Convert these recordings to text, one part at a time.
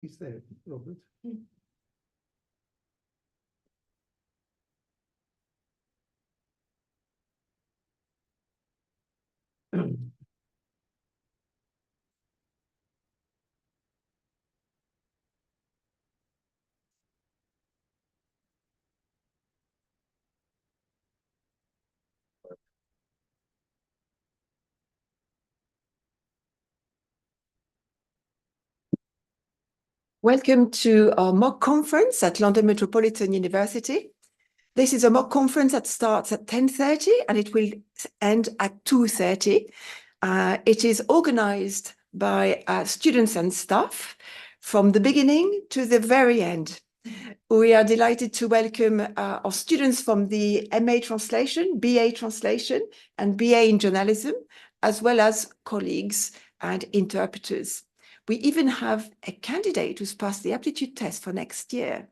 He's there, Robert. Welcome to our mock conference at London Metropolitan University. This is a mock conference that starts at 10:30 and it will end at 2:30. It is organized by students and staff from the beginning to the very end. We are delighted to welcome our students from the MA Translation, BA Translation, and BA in Journalism, as well as colleagues and interpreters. We even have a candidate who's passed the aptitude test for next year.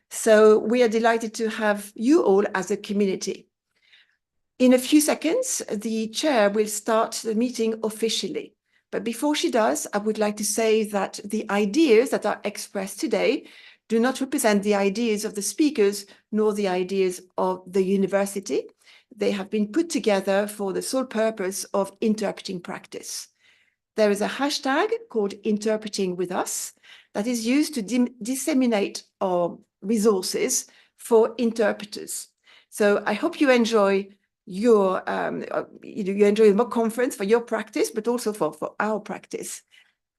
So we are delighted to have you all as a community. In a few seconds, the chair will start the meeting officially. But before she does, I would like to say that the ideas that are expressed today do not represent the ideas of the speakers, nor the ideas of the university. They have been put together for the sole purpose of interpreting practice. There is a hashtag called Interpreting With Us that is used to disseminate our resources for interpreters. So I hope you enjoy your you enjoy the mock conference for your practice, but also for our practice.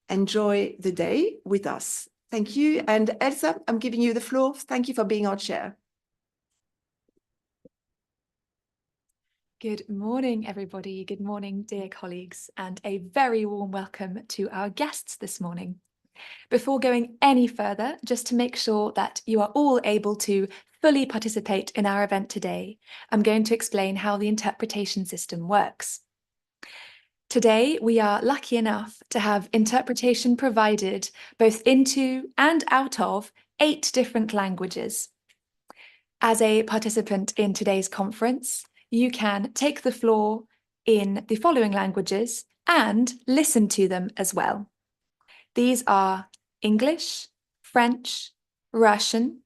Enjoy the day with us. Thank you. And Elsa, I'm giving you the floor. Thank you for being our chair. Good morning, everybody. Good morning, dear colleagues, and a very warm welcome to our guests this morning. Before going any further, just to make sure that you are all able to fully participate in our event today, I'm going to explain how the interpretation system works. Today, we are lucky enough to have interpretation provided both into and out of 8 different languages. As a participant in today's conference, you can take the floor in the following languages and listen to them as well. These are English, French, Russian,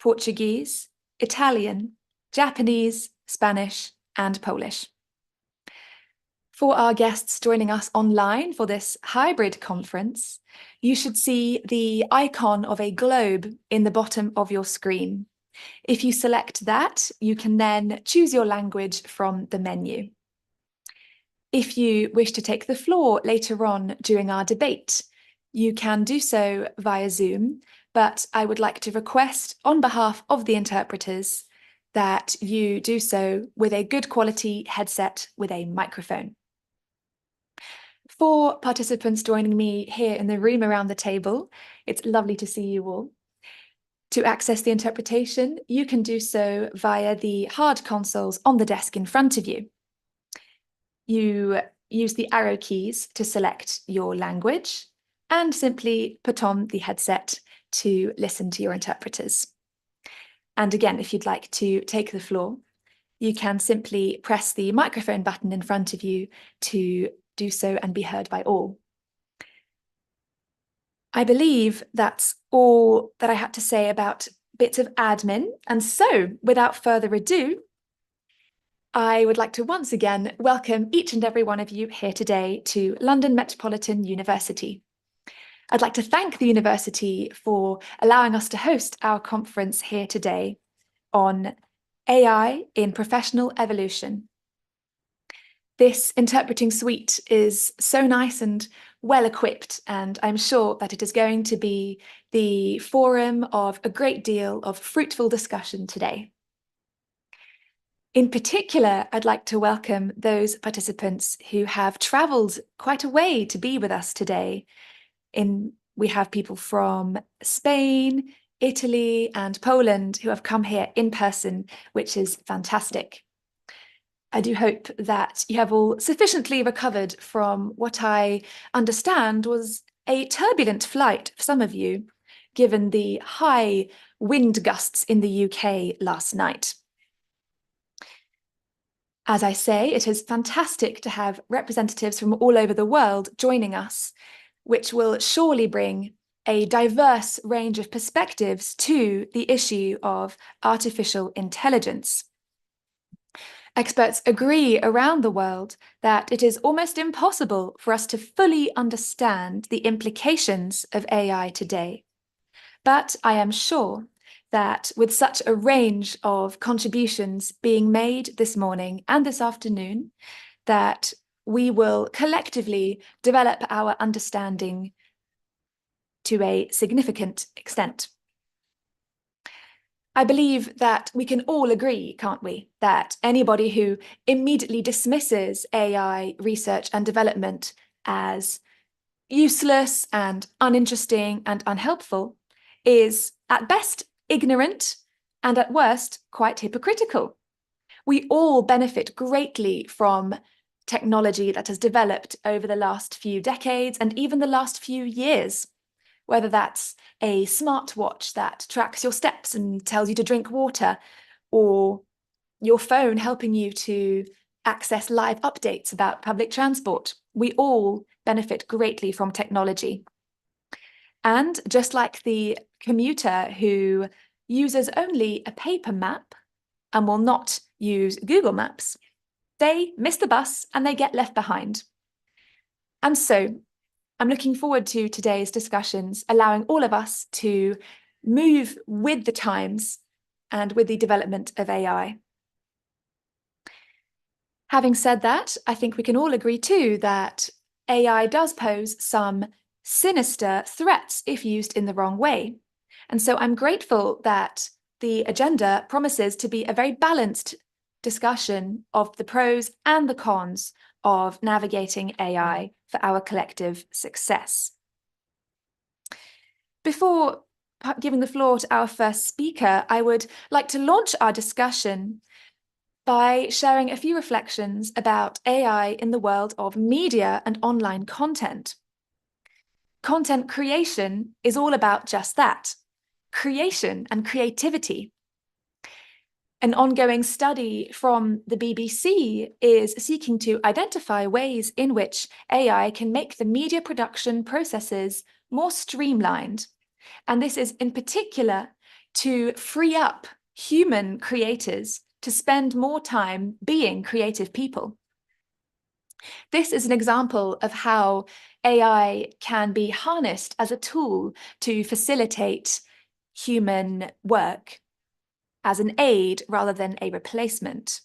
Portuguese, Italian, Japanese, Spanish, and Polish. For our guests joining us online for this hybrid conference, you should see the icon of a globe in the bottom of your screen. If you select that, you can then choose your language from the menu. If you wish to take the floor later on during our debate, you can do so via Zoom, but I would like to request on behalf of the interpreters that you do so with a good quality headset with a microphone. For participants joining me here in the room around the table, it's lovely to see you all. To access the interpretation, you can do so via the hard consoles on the desk in front of you. You use the arrow keys to select your language and simply put on the headset to listen to your interpreters. And again, if you'd like to take the floor, you can simply press the microphone button in front of you to do so and be heard by all. I believe that's all that I had to say about bits of admin. And so, without further ado, I would like to once again welcome each and every one of you here today to London Metropolitan University. I'd like to thank the university for allowing us to host our conference here today on AI in Professional Evolution. This interpreting suite is so nice and well equipped, and I'm sure that it is going to be the forum of a great deal of fruitful discussion today. In particular, I'd like to welcome those participants who have travelled quite a way to be with us today. We have people from Spain, Italy, and Poland who have come here in person, which is fantastic. I do hope that you have all sufficiently recovered from what I understand was a turbulent flight for some of you, given the high wind gusts in the UK last night. As I say, it is fantastic to have representatives from all over the world joining us, which will surely bring a diverse range of perspectives to the issue of artificial intelligence. Experts agree around the world that it is almost impossible for us to fully understand the implications of AI today. But I am sure that with such a range of contributions being made this morning and this afternoon, that we will collectively develop our understanding to a significant extent. I believe that we can all agree, can't we, that anybody who immediately dismisses AI research and development as useless and uninteresting and unhelpful is at best ignorant and at worst quite hypocritical. We all benefit greatly from technology that has developed over the last few decades and even the last few years, whether that's a smartwatch that tracks your steps and tells you to drink water, or your phone helping you to access live updates about public transport. We all benefit greatly from technology. And just like the commuter who uses only a paper map and will not use Google Maps, they miss the bus and they get left behind. And so I'm looking forward to today's discussions, allowing all of us to move with the times and with the development of AI. Having said that, I think we can all agree too that AI does pose some sinister threats if used in the wrong way. And so I'm grateful that the agenda promises to be a very balanced discussion of the pros and the cons of navigating AI for our collective success. Before giving the floor to our first speaker, I would like to launch our discussion by sharing a few reflections about AI in the world of media and online content. Content creation is all about just that, creation and creativity. An ongoing study from the BBC is seeking to identify ways in which AI can make the media production processes more streamlined. And this is in particular to free up human creators to spend more time being creative people. This is an example of how AI can be harnessed as a tool to facilitate human work as an aid rather than a replacement.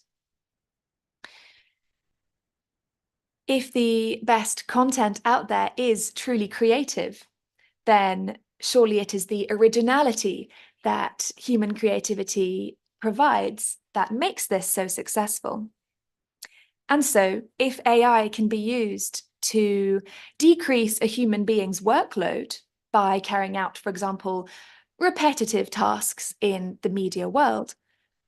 If the best content out there is truly creative, then surely it is the originality that human creativity provides that makes this so successful. And so, if AI can be used to decrease a human being's workload by carrying out, for example, repetitive tasks in the media world,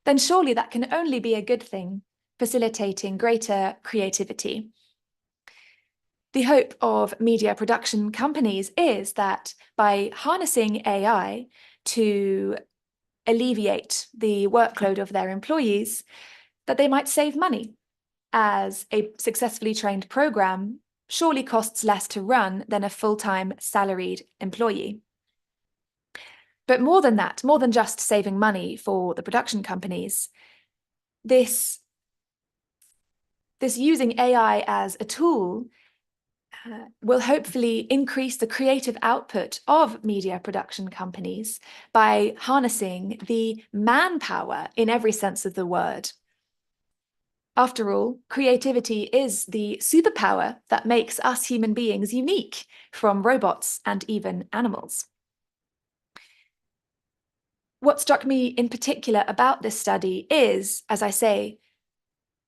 then surely that can only be a good thing, facilitating greater creativity. The hope of media production companies is that by harnessing AI to alleviate the workload of their employees, that they might save money, as a successfully trained program surely costs less to run than a full-time salaried employee. But more than that, more than just saving money for the production companies, this using AI as a tool will hopefully increase the creative output of media production companies by harnessing the manpower in every sense of the word. After all, creativity is the superpower that makes us human beings unique from robots and even animals. What struck me in particular about this study is, as I say,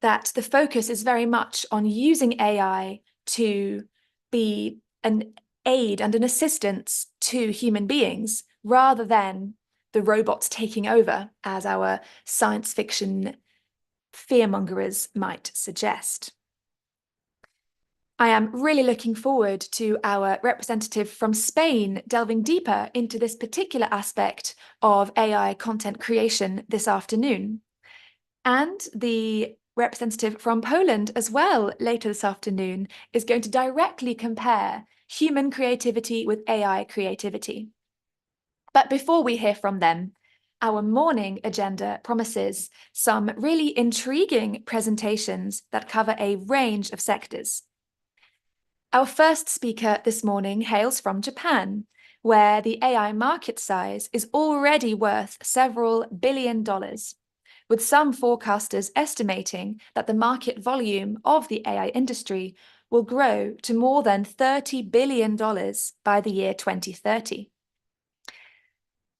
that the focus is very much on using AI to be an aid and an assistance to human beings rather than the robots taking over, as our science fiction fearmongers might suggest. I am really looking forward to our representative from Spain delving deeper into this particular aspect of AI content creation this afternoon. And the representative from Poland as well later this afternoon is going to directly compare human creativity with AI creativity. But before we hear from them, our morning agenda promises some really intriguing presentations that cover a range of sectors. Our first speaker this morning hails from Japan, where the AI market size is already worth several $billion, with some forecasters estimating that the market volume of the AI industry will grow to more than $30 billion by the year 2030.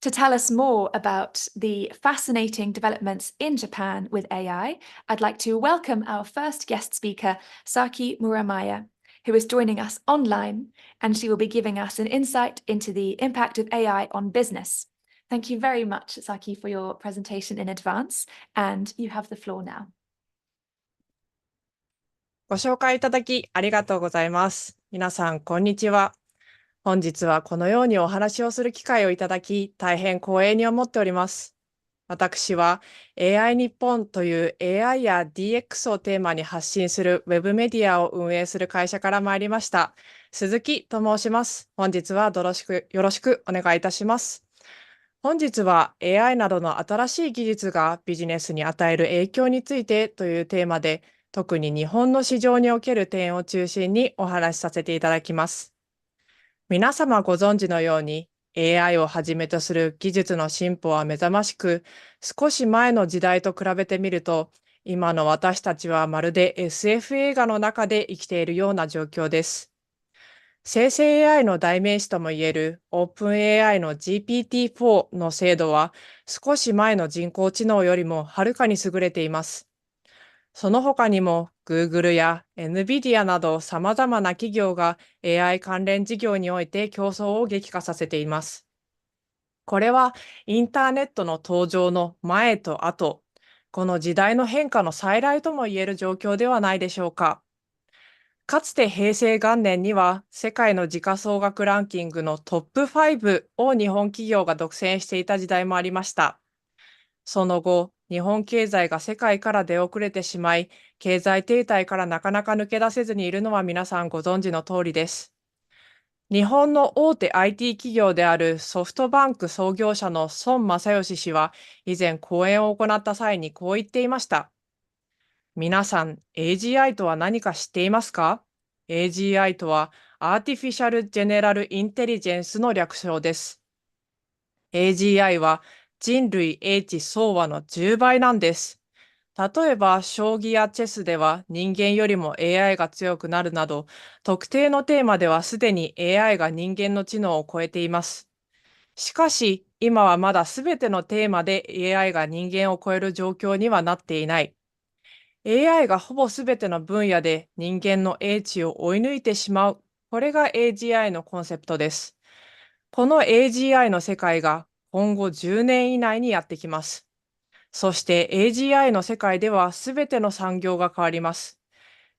To tell us more about the fascinating developments in Japan with AI, I'd like to welcome our first guest speaker, Saki Muramaya, who is joining us online, and she will be giving us an insight into the impact of AI on business. Thank you very much, Saki, for your presentation in advance, and you have the floor now. ご紹介いただきありがとうございます。皆さん、こんにちは。本日はこのようにお話をする機会をいただき、大変光栄に思っております。私は AI 日本という AI や DX をテーマに発信するウェブメディアを運営する会社から参りました。鈴木と申します。本日はよろしくお願いいたします。本日は AI などの新しい技術がビジネスに与える影響についてというテーマで、特に日本の市場における点を中心にお話しさせていただきます。皆様ご存知のように AI をはじめとする技術の進歩は目覚ましく、少し前の時代と比べてみると、今の私たちはまるで SF 映画の中で生きているような状況です。生成 AI の代名詞ともいえる OpenAI の GPT-4 の精度は、少し前の人工知能よりもはるかに優れています。その他にも Google や NVIDIA など様々な企業が AI 関連事業において競争を激化させています。これはインターネットの登場の前と後、この時代の変化の再来とも言える状況ではないでしょうか。かつて平成元年には世界の時価総額ランキングのトップ5を日本企業が独占していた時代もありました。その後、日本経済が世界から出遅れてしまい、経済停滞からなかなか抜け出せずにいるのは皆さんご存知の通りです。日本の大手 IT 企業であるソフトバンク創業者の孫正義氏は、以前講演を行った際にこう言っていました。皆さん、AGI とは何か知っていますか？ AGI とは Artificial General Intelligence の略称です。AGI は人類英知総和の10倍なんです。例えば、将棋やチェスでは人間よりも AI が強くなるなど、特定のテーマではすでに AI が人間の知能を超えています。しかし、今はまだすべてのテーマで AI が人間を超える状況にはなっていない。AI がほぼすべての分野で人間の英知を追い抜いてしまう。これが AGI のコンセプトです。この AGI の世界が今後10年以内にやってきます。そして AGI の世界ではすべての産業が変わります。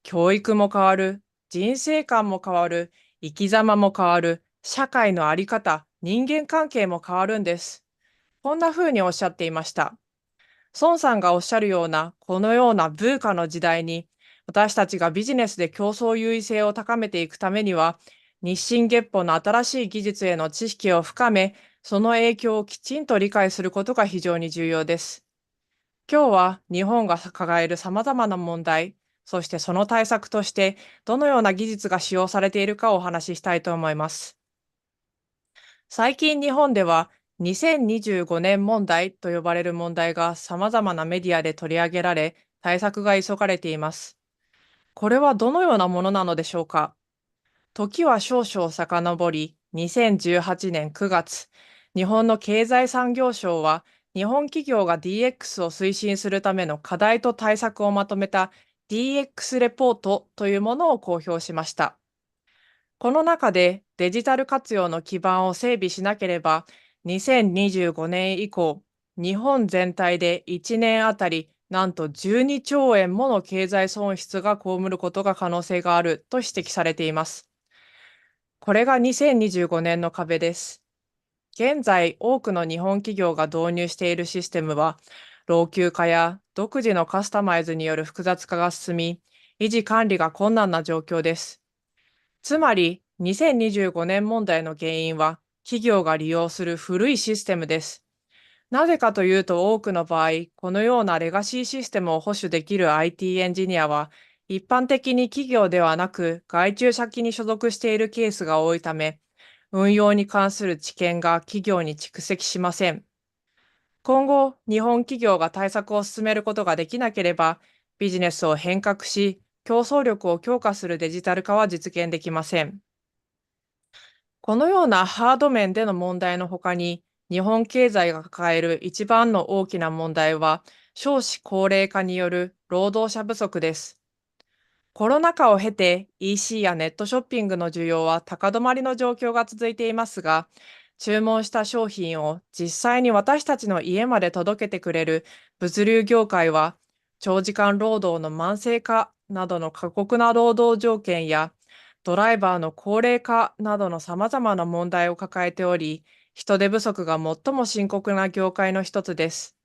教育も変わる、人生観も変わる、生き様も変わる、社会のあり方、人間関係も変わるんです。こんな風におっしゃっていました。孫さんがおっしゃるような、このようなブーカの時代に、私たちがビジネスで競争優位性を高めていくためには、日進月歩の新しい技術への知識を深め、その影響をきちんと理解することが非常に重要です。今日は日本が抱える様々な問題、そしてその対策としてどのような技術が使用されているかをお話ししたいと思います。最近日本では2025年問題と呼ばれる問題が様々なメディアで取り上げられ、対策が急がれています。これはどのようなものなのでしょうか。時は少々遡り、2018年9月、日本の経済産業省は、日本企業が DX を推進するための課題と対策をまとめた DX レポートというものを公表しました。この中でデジタル活用の基盤を整備しなければ、2025年以降、日本全体で1年あたりなんと12兆円もの経済損失が被ることが可能性があると指摘されています。これが2025年の壁です。現在、多くの日本企業が導入しているシステムは、老朽化や独自のカスタマイズによる複雑化が進み、維持管理が困難な状況です。つまり、2025年問題の原因は、企業が利用する古いシステムです。なぜかというと、多くの場合、このようなレガシーシステムを保守できる IT エンジニアは、一般的に企業ではなく外注先に所属しているケースが多いため、運用に関する知見が企業に蓄積しません。今後、日本企業が対策を進めることができなければ、ビジネスを変革し、競争力を強化するデジタル化は実現できません。このようなハード面での問題のほかに、日本経済が抱える一番の大きな問題は、少子高齢化による労働者不足です。コロナ禍を経て EC やネットショッピングの需要は高止まりの状況が続いていますが、注文した商品を実際に私たちの家まで届けてくれる物流業界は、長時間労働の慢性化などの過酷な労働条件や、ドライバーの高齢化などの様々な問題を抱えており、人手不足が最も深刻な業界の一つです。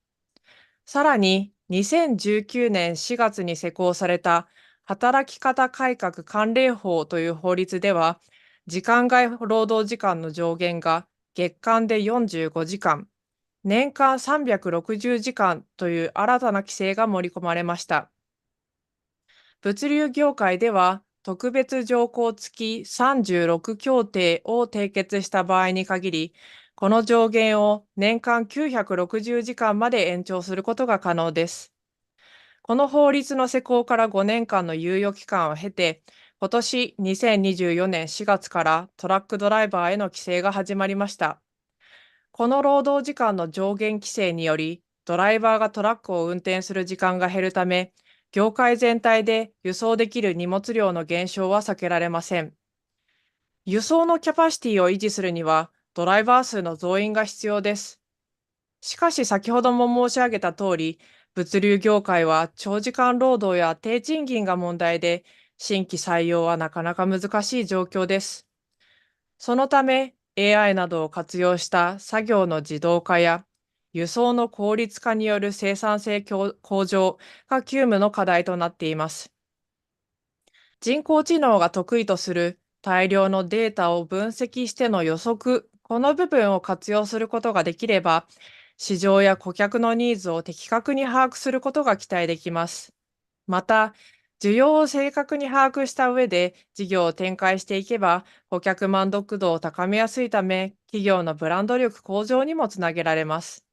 さらに、2019年4月に施行された働き方改革関連法という法律では、時間外労働時間の上限が月間で45時間、年間360時間という新たな規制が盛り込まれました。物流業界では、特別条項付き36協定を締結した場合に限り、この上限を年間960時間まで延長することが可能です。この法律の施行から5年間の猶予期間を経て、今年2024年4月からトラックドライバーへの規制が始まりました。この労働時間の上限規制により、ドライバーがトラックを運転する時間が減るため、業界全体で輸送できる荷物量の減少は避けられません。輸送のキャパシティを維持するには、ドライバー数の増員が必要です。しかし先ほども申し上げた通り、物流業界は長時間労働や低賃金が問題で、新規採用はなかなか難しい状況です。そのため、AI などを活用した作業の自動化や、輸送の効率化による生産性向上が急務の課題となっています。人工知能が得意とする大量のデータを分析しての予測、この部分を活用することができれば、市場や顧客のニーズを的確に把握することが期待できます。また、需要を正確に把握した上で事業を展開していけば、顧客満足度を高めやすいため、企業のブランド力向上にもつなげられます。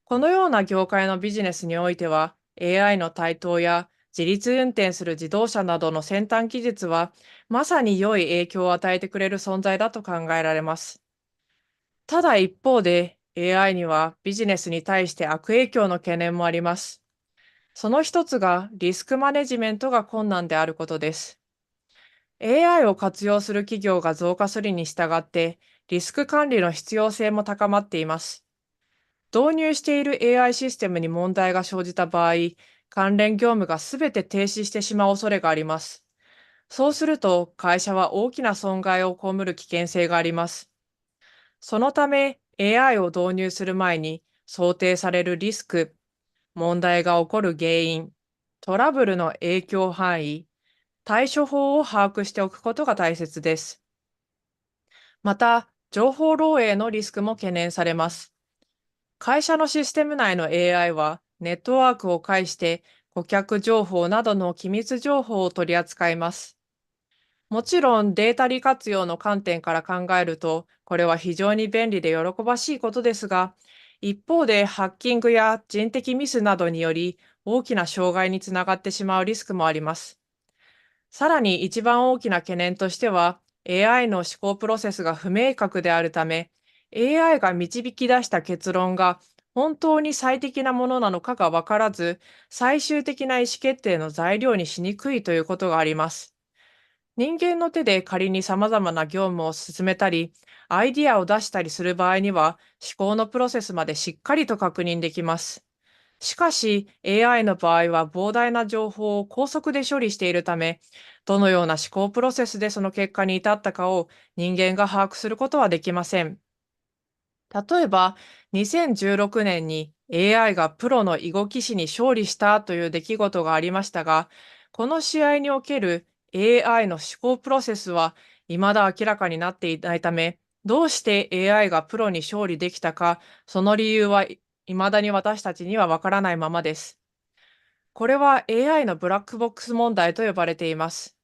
このような業界のビジネスにおいては、AI の台頭や自律運転する自動車などの先端技術は、まさに良い影響を与えてくれる存在だと考えられます。ただ一方で、AI にはビジネスに対して悪影響の懸念もあります。その一つがリスクマネジメントが困難であることです。AI を活用する企業が増加するに従って、リスク管理の必要性も高まっています。導入している AI システムに問題が生じた場合、関連業務がすべて停止してしまう恐れがあります。そうすると、会社は大きな損害を被る危険性があります。そのため、AI を導入する前に、想定されるリスク、問題が起こる原因、トラブルの影響範囲、対処法を把握しておくことが大切です。また、情報漏洩のリスクも懸念されます。会社のシステム内の AI は、ネットワークを介して顧客情報などの機密情報を取り扱います。もちろんデータ利活用の観点から考えると、これは非常に便利で喜ばしいことですが、一方でハッキングや人的ミスなどにより大きな障害につながってしまうリスクもあります。さらに一番大きな懸念としては、AI の思考プロセスが不明確であるため、AI が導き出した結論が本当に最適なものなのかが分からず、最終的な意思決定の材料にしにくいということがあります。人間の手で仮に様々な業務を進めたり、アイディアを出したりする場合には、思考のプロセスまでしっかりと確認できます。しかし、AI の場合は膨大な情報を高速で処理しているため、どのような思考プロセスでその結果に至ったかを人間が把握することはできません。例えば、2016年に AI がプロの囲碁棋士に勝利したという出来事がありましたが、この試合における AI の思考プロセスは未だ明らかになっていないため、どうして AI がプロに勝利できたか、その理由は未だに私たちにはわからないままです。これは AI のブラックボックス問題と呼ばれています。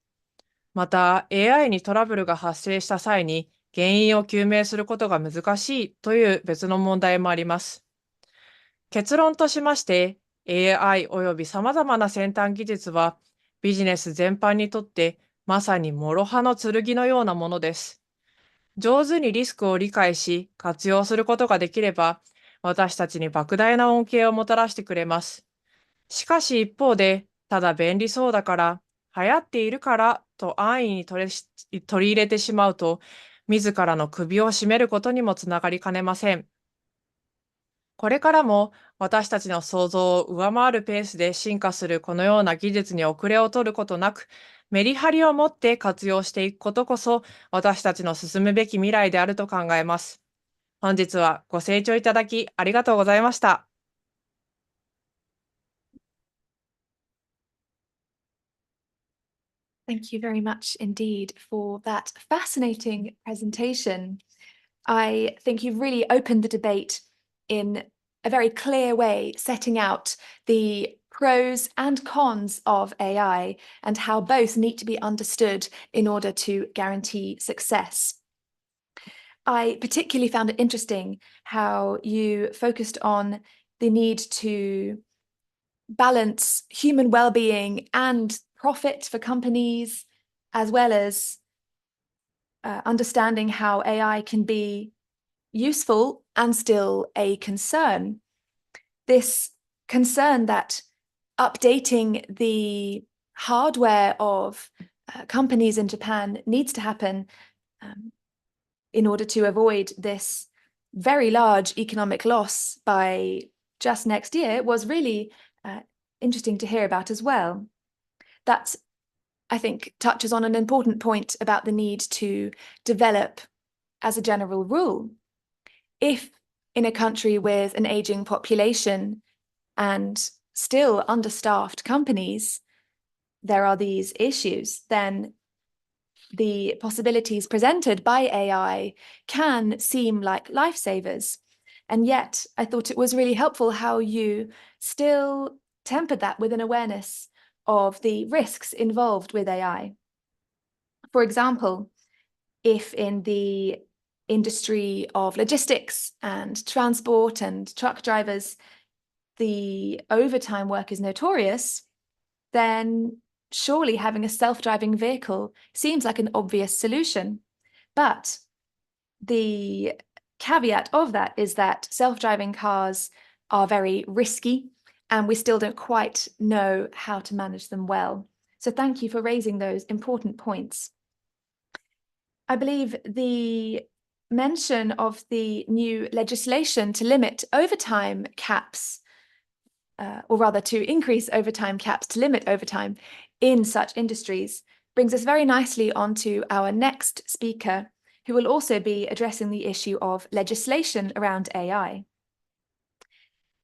また、AI にトラブルが発生した際に原因を究明することが難しいという別の問題もあります。結論としまして、AI および様々な先端技術はビジネス全般にとってまさに諸刃の剣のようなものです。上手にリスクを理解し活用することができれば、私たちに莫大な恩恵をもたらしてくれます。しかし一方で、ただ便利そうだから、流行っているからと安易に取り入れてしまうと、自らの首を絞めることにもつながりかねません。これからも私たちの想像を上回るペースで進化するこのような技術に遅れを取ることなく、メリハリを持って活用していくことこそ、私たちの進むべき未来であると考えます。本日はご清聴いただきありがとうございました。Thank you very much indeed for that fascinating presentation. I think you've really opened the debate in a very clear way, setting out the pros and cons of AI and how both need to be understood in order to guarantee success. I particularly found it interesting how you focused on the need to balance human well-being and profit for companies, as well as understanding how AI can be useful and still a concern. This concern that updating the hardware of companies in Japan needs to happen in order to avoid this very large economic loss by just next year was really interesting to hear about as well. That, I think, touches on an important point about the need to develop as a general rule. If in a country with an aging population and still understaffed companies, there are these issues, then the possibilities presented by AI can seem like lifesavers. And yet, I thought it was really helpful how you still tempered that with an awareness of the risks involved with AI. For example, if in the industry of logistics and transport and truck drivers, the overtime work is notorious, then surely having a self-driving vehicle seems like an obvious solution. But the caveat of that is that self-driving cars are very risky and we still don't quite know how to manage them well. So thank you for raising those important points. I believe the mention of the new legislation to limit overtime caps, or rather to increase overtime caps to limit overtime in such industries, brings us very nicely onto our next speaker, who will also be addressing the issue of legislation around AI.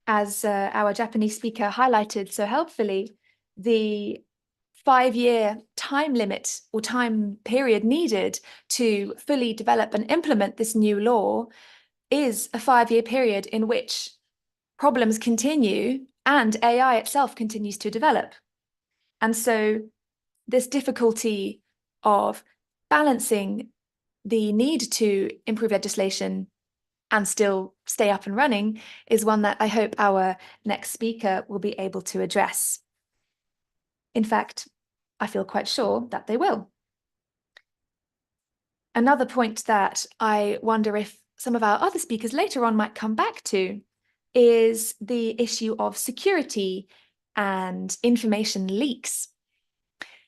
As our Japanese speaker highlighted so helpfully, the 5-year time limit or time period needed to fully develop and implement this new law is a 5-year period in which problems continue and AI itself continues to develop. And so this difficulty of balancing the need to improve legislation and still stay up and running is one that I hope our next speaker will be able to address. In fact, I feel quite sure that they will. Another point that I wonder if some of our other speakers later on might come back to is the issue of security and information leaks.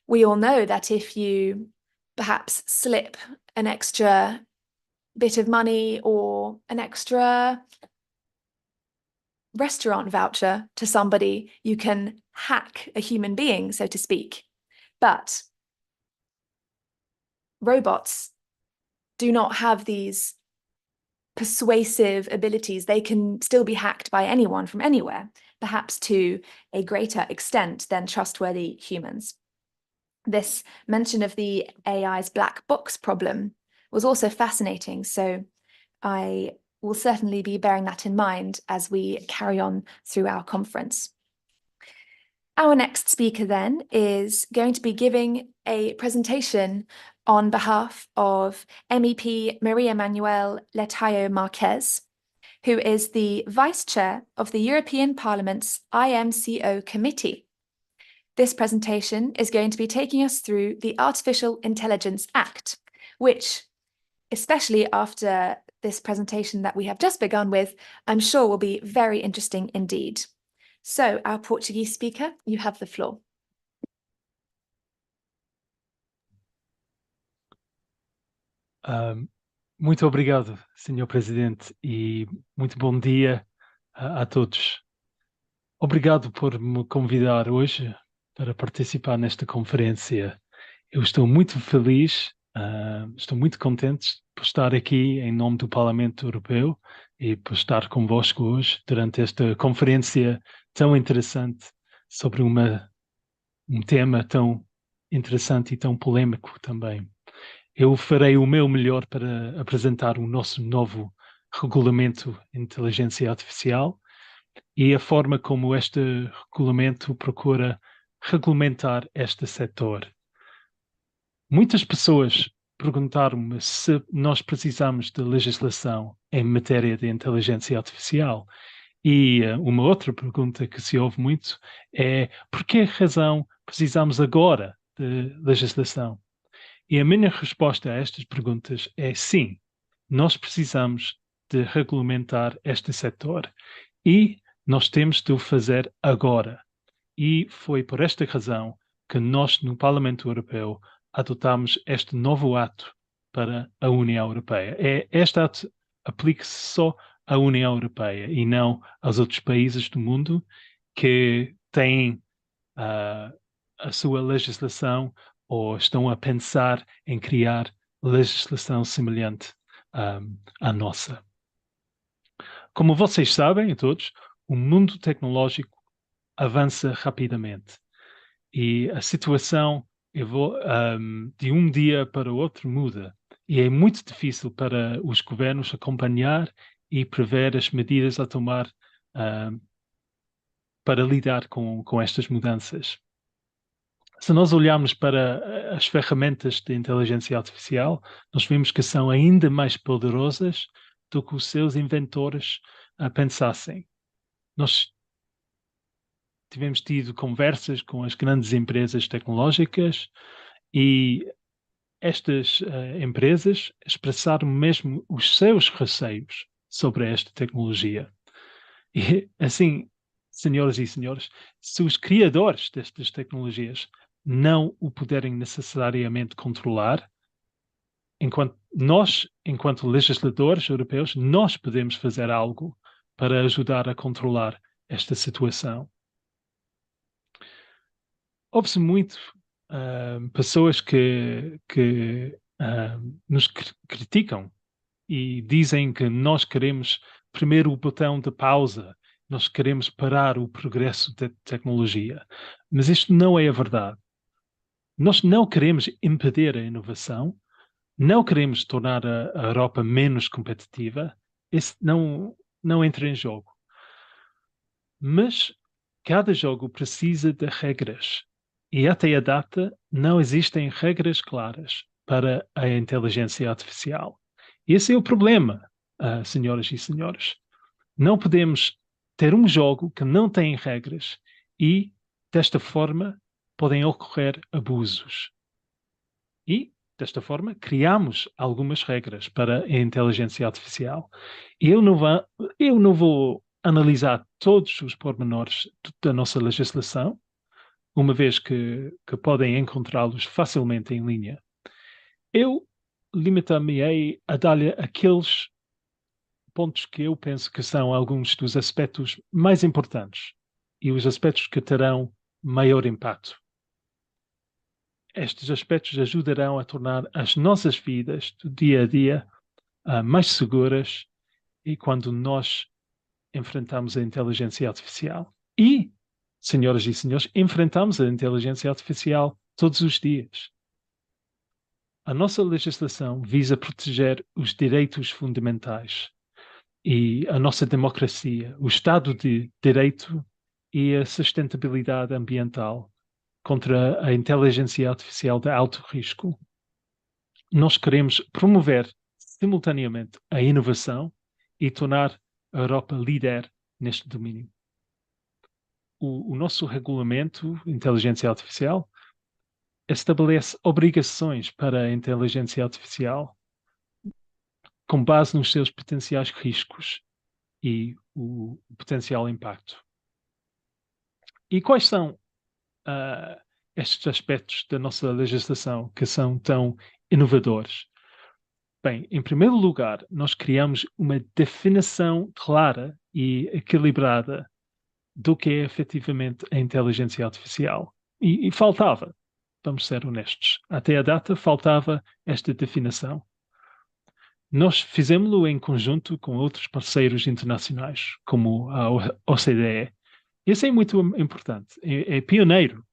We all know that if you perhaps slip an extra bit of money or an extra restaurant voucher to somebody, you can hack a human being, so to speak. But robots do not have these persuasive abilities. They can still be hacked by anyone from anywhere, perhaps to a greater extent than trustworthy humans. this mention of the AI's black box problem was also fascinating. So I will certainly be bearing that in mind as we carry on through our conference. Our next speaker then is going to be giving a presentation on behalf of MEP Maria Manuel Letayo Marquez, who is the Vice Chair of the European Parliament's IMCO Committee. This presentation is going to be taking us through the Artificial Intelligence Act, which, especially after this presentation that we have just begun with, I'm sure will be very interesting indeed. So, our Portuguese speaker, you have the floor. Muito obrigado, Sr. Presidente, e muito bom dia a todos. Obrigado por me convidar hoje para participar nesta conferência. Eu estou muito feliz, estou muito contente por estar aqui em nome do Parlamento Europeu e por estar convosco hoje durante esta conferência tão interessante sobre um tema tão interessante e tão polémico também. Eu farei o meu melhor para apresentar o nosso novo regulamento de inteligência artificial e a forma como este regulamento procura regulamentar este setor. Muitas pessoas perguntaram-me se nós precisamos de legislação em matéria de inteligência artificial. E uma outra pergunta que se ouve muito é por que razão precisamos agora de legislação? E a minha resposta a estas perguntas é sim, nós precisamos de regulamentar este setor e nós temos de o fazer agora. E foi por esta razão que nós, no Parlamento Europeu, adotamos este novo ato para a União Europeia. Este ato aplica-se só à União Europeia e não aos outros países do mundo que têm a sua legislação ou estão a pensar em criar legislação semelhante à nossa. Como vocês sabem, todos, o mundo tecnológico avança rapidamente e a situação de um dia para o outro muda e é muito difícil para os governos acompanhar e prever as medidas a tomar para lidar com estas mudanças. Se nós olharmos para as ferramentas de inteligência artificial, nós vemos que são ainda mais poderosas do que os seus inventores pensassem. Nós tivemos tido conversas com as grandes empresas tecnológicas e estas empresas expressaram mesmo os seus receios sobre esta tecnologia. E assim, senhoras e senhores, se os criadores destas tecnologias não o puderem necessariamente controlar, enquanto legisladores europeus, nós podemos fazer algo para ajudar a controlar esta situação. Houve-se muito pessoas que nos criticam e dizem que nós queremos primeiro o botão de pausa, nós queremos parar o progresso da tecnologia. Mas isto não é a verdade. Nós não queremos impedir a inovação, não queremos tornar a Europa menos competitiva, isso não entra em jogo. Mas cada jogo precisa de regras e até a data não existem regras claras para a inteligência artificial. Esse é o problema, senhoras e senhores. Não podemos ter um jogo que não tem regras e, desta forma, podem ocorrer abusos. E, desta forma, criamos algumas regras para a inteligência artificial. Eu não vou analisar todos os pormenores da nossa legislação, uma vez que podem encontrá-los facilmente em linha. Eu limitar-me-ei a dar-lhe aqueles pontos que eu penso que são alguns dos aspectos mais importantes e os aspectos que terão maior impacto. Estes aspectos ajudarão a tornar as nossas vidas do dia a dia mais seguras e quando nós enfrentamos a inteligência artificial. E, senhoras e senhores, enfrentamos a inteligência artificial todos os dias. A nossa legislação visa proteger os direitos fundamentais e a nossa democracia, o Estado de Direito e a sustentabilidade ambiental contra a inteligência artificial de alto risco. Nós queremos promover simultaneamente a inovação e tornar a Europa líder neste domínio. O nosso regulamento de inteligência artificial estabelece obrigações para a inteligência artificial com base nos seus potenciais riscos e o potencial impacto. E quais são estes aspectos da nossa legislação que são tão inovadores? Bem, em primeiro lugar, nós criamos uma definição clara e equilibrada do que é efetivamente a inteligência artificial. E faltava, vamos ser honestos, até a data faltava esta definição. Nós fizemos-lo em conjunto com outros parceiros internacionais, como a OCDE. Isso é muito importante, é pioneiro.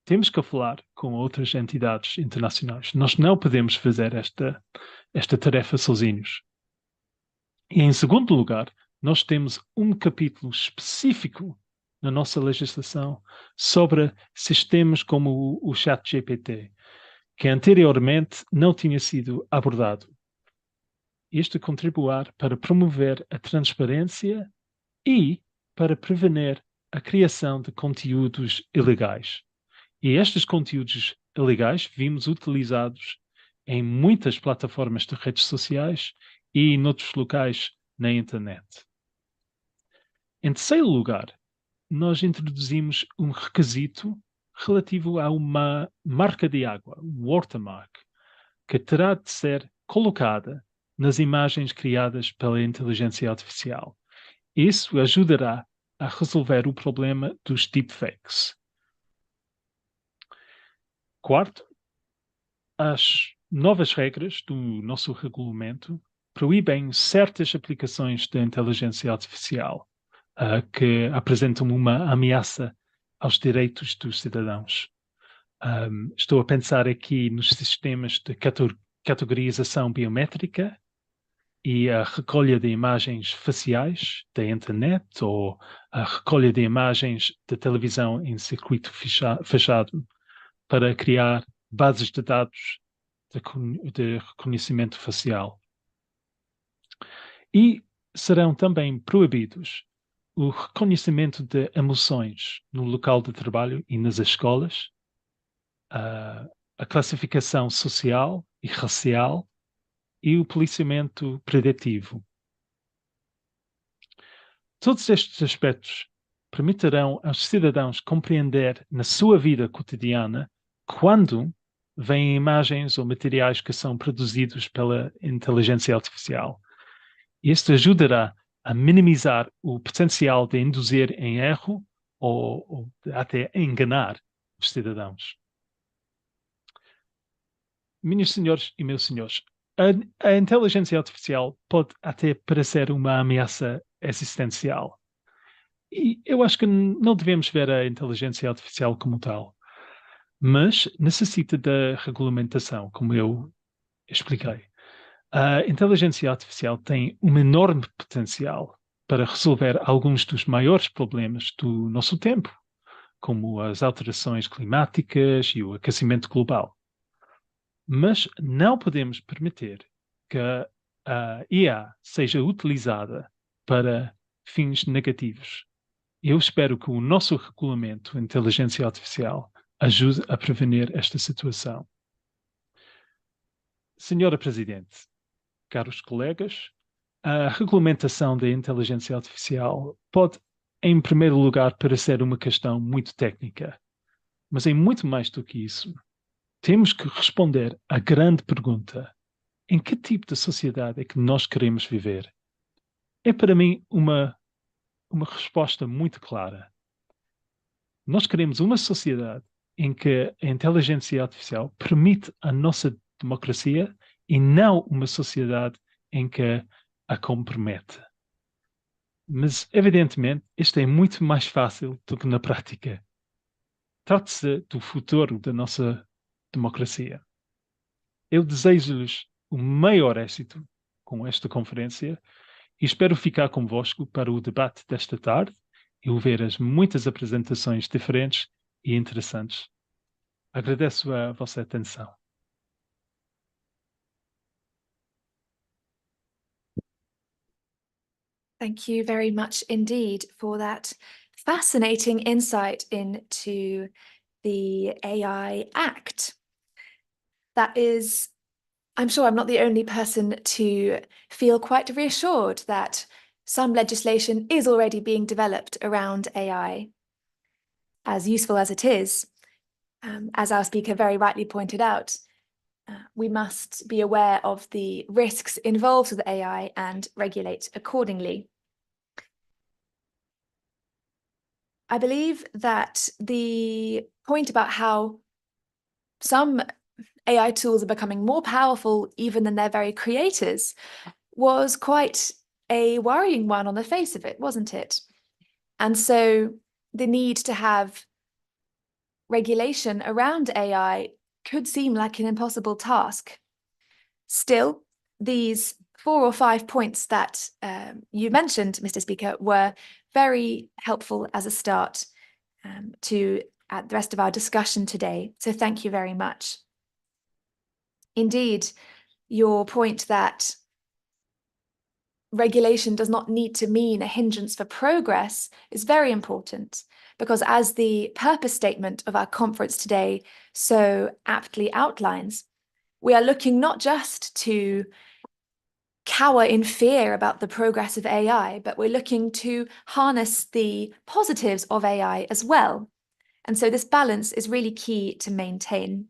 Temos que falar com outras entidades internacionais. Nós não podemos fazer esta tarefa sozinhos. E em segundo lugar, nós temos um capítulo específico na nossa legislação sobre sistemas como o ChatGPT, que anteriormente não tinha sido abordado. Isto contribuir para promover a transparência e para prevenir a criação de conteúdos ilegais. E estes conteúdos ilegais vimos utilizados em muitas plataformas de redes sociais e em outros locais na internet. Em terceiro lugar, nós introduzimos um requisito relativo a uma marca de água, watermark, que terá de ser colocada nas imagens criadas pela inteligência artificial. Isso ajudará a resolver o problema dos deepfakes. Quarto, as novas regras do nosso regulamento proíbem certas aplicações da inteligência artificial que apresentam uma ameaça aos direitos dos cidadãos. Estou a pensar aqui nos sistemas de categorização biométrica e a recolha de imagens faciais da internet ou a recolha de imagens da televisão em circuito fechado para criar bases de dados de reconhecimento facial. E serão também proibidos o reconhecimento de emoções no local de trabalho e nas escolas, a classificação social e racial e o policiamento preditivo. Todos estes aspectos permitirão aos cidadãos compreender na sua vida cotidiana quando vêm imagens ou materiais que são produzidos pela inteligência artificial. Isto ajudará a minimizar o potencial de induzir em erro ou até enganar os cidadãos. Minhas senhores e meus senhores, a inteligência artificial pode até parecer uma ameaça existencial. E eu acho que não devemos ver a inteligência artificial como tal, mas necessita da regulamentação, como eu expliquei. A inteligência artificial tem um enorme potencial para resolver alguns dos maiores problemas do nosso tempo, como as alterações climáticas e o aquecimento global. Mas não podemos permitir que a IA seja utilizada para fins negativos. Eu espero que o nosso regulamento de inteligência artificial ajude a prevenir esta situação. Senhora Presidente, caros colegas, a regulamentação da inteligência artificial pode, em primeiro lugar, parecer uma questão muito técnica, mas é muito mais do que isso. Temos que responder à grande pergunta: em que tipo de sociedade é que nós queremos viver? É para mim uma resposta muito clara. Nós queremos uma sociedade em que a inteligência artificial permite a nossa democracia e não uma sociedade em que a compromete. Mas, evidentemente, isto é muito mais fácil do que na prática. trata-se do futuro da nossa democracia. Eu desejo-lhes o maior êxito com esta conferência e espero ficar convosco para o debate desta tarde e ouvir as muitas apresentações diferentes e interessantes. Agradeço a vossa atenção. Thank you very much indeed for that fascinating insight into the AI Act. That is, I'm sure I'm not the only person to feel quite reassured that some legislation is already being developed around AI. As useful as it is, as our speaker very rightly pointed out, we must be aware of the risks involved with AI and regulate accordingly. I believe that the point about how some AI tools are becoming more powerful even than their very creators was quite a worrying one on the face of it, wasn't it? And so the need to have regulation around AI could seem like an impossible task. Still, these 4 or 5 points that you mentioned, Mr. Speaker, were very helpful as a start to the rest of our discussion today. So thank you very much. Indeed, your point that regulation does not need to mean a hindrance for progress is very important, because as the purpose statement of our conference today so aptly outlines, we are looking not just to cower in fear about the progress of AI, but we're looking to harness the positives of AI as well. And so this balance is really key to maintain.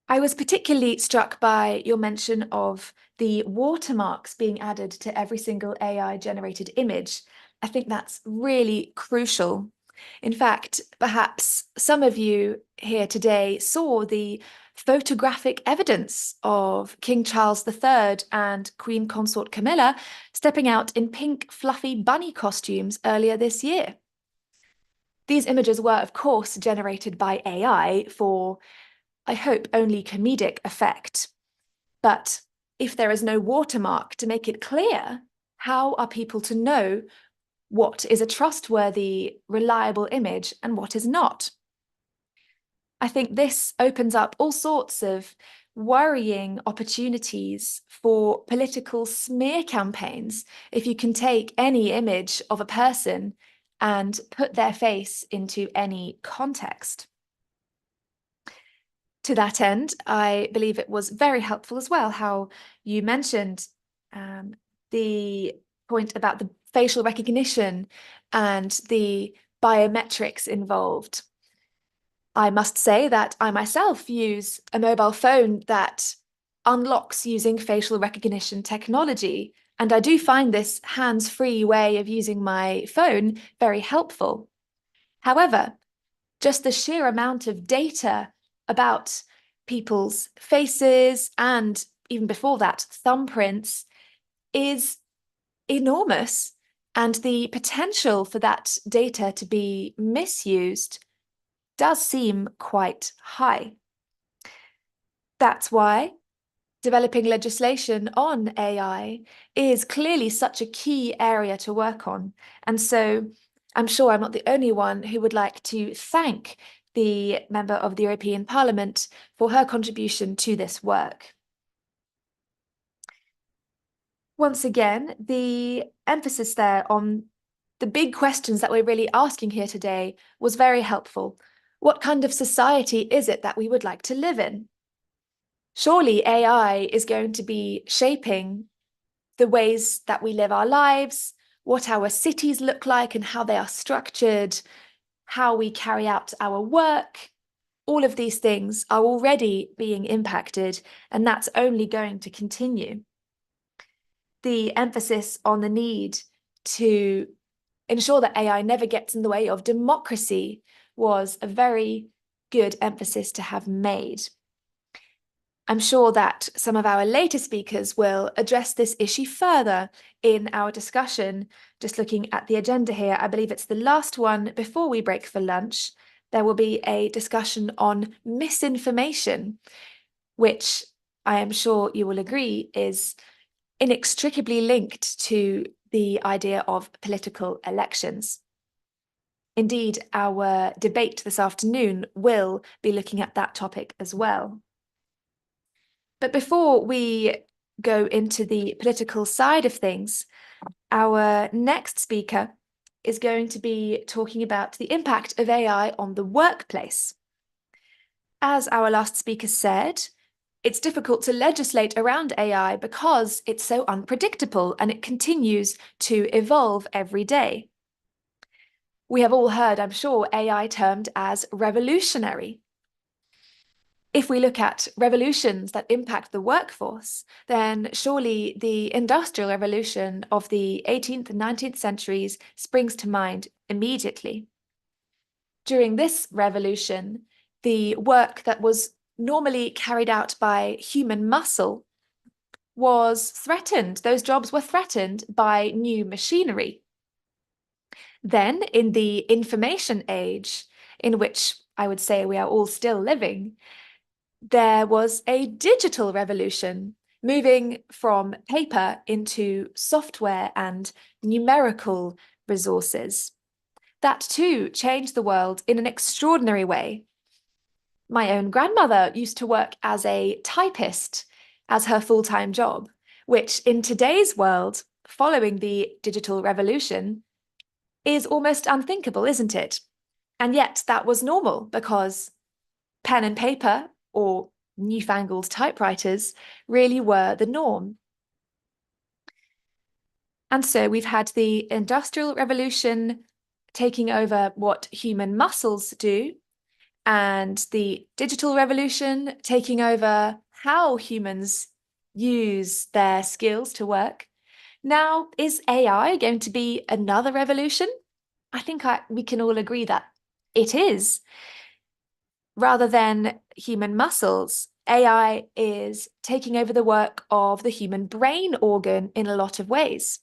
I was particularly struck by your mention of the watermarks being added to every single AI-generated image. I think that's really crucial. In fact, perhaps some of you here today saw the photographic evidence of King Charles III and Queen Consort Camilla stepping out in pink, fluffy bunny costumes earlier this year. These images were, of course, generated by AI for, I hope, only comedic effect. But if there is no watermark to make it clear, how are people to know what is a trustworthy, reliable image and what is not? I think this opens up all sorts of worrying opportunities for political smear campaigns if you can take any image of a person and put their face into any context. To that end, I believe it was very helpful as well how you mentioned the point about the facial recognition and the biometrics involved. I must say that I myself use a mobile phone that unlocks using facial recognition technology, and I do find this hands-free way of using my phone very helpful. However, just the sheer amount of data about people's faces and even before that, thumbprints is enormous, and the potential for that data to be misused does seem quite high. That's why developing legislation on AI is clearly such a key area to work on. And so I'm sure I'm not the only one who would like to thank the member of the European Parliament for her contribution to this work. Once again, the emphasis there on the big questions that we're really asking here today was very helpful. What kind of society is it that we would like to live in? Surely AI is going to be shaping the ways that we live our lives, what our cities look like and how they are structured, how we carry out our work. All of these things are already being impacted, and that's only going to continue. The emphasis on the need to ensure that AI never gets in the way of democracy was a very good emphasis to have made. I'm sure that some of our later speakers will address this issue further in our discussion. Just looking at the agenda here, I believe it's the last one before we break for lunch. There will be a discussion on misinformation, which I am sure you will agree is inextricably linked to the idea of political elections. Indeed, our debate this afternoon will be looking at that topic as well. But before we go into the political side of things, our next speaker is going to be talking about the impact of AI on the workplace. As our last speaker said, it's difficult to legislate around AI because it's so unpredictable and it continues to evolve every day. We have all heard, I'm sure, AI termed as revolutionary. If we look at revolutions that impact the workforce, then surely the Industrial Revolution of the 18th and 19th centuries springs to mind immediately. During this revolution, the work that was normally carried out by human muscle was threatened. Those jobs were threatened by new machinery. Then, in the information age, in which I would say we are all still living, there was a digital revolution, moving from paper into software and numerical resources. That too changed the world in an extraordinary way. My own grandmother used to work as a typist as her full-time job, which in today's world, following the digital revolution, is almost unthinkable, isn't it? And yet that was normal because pen and paper, or newfangled typewriters, really were the norm. And so we've had the Industrial Revolution taking over what human muscles do, and the digital revolution taking over how humans use their skills to work. Now, is AI going to be another revolution? I think we can all agree that it is. Rather than human muscles, AI is taking over the work of the human brain organ in a lot of ways.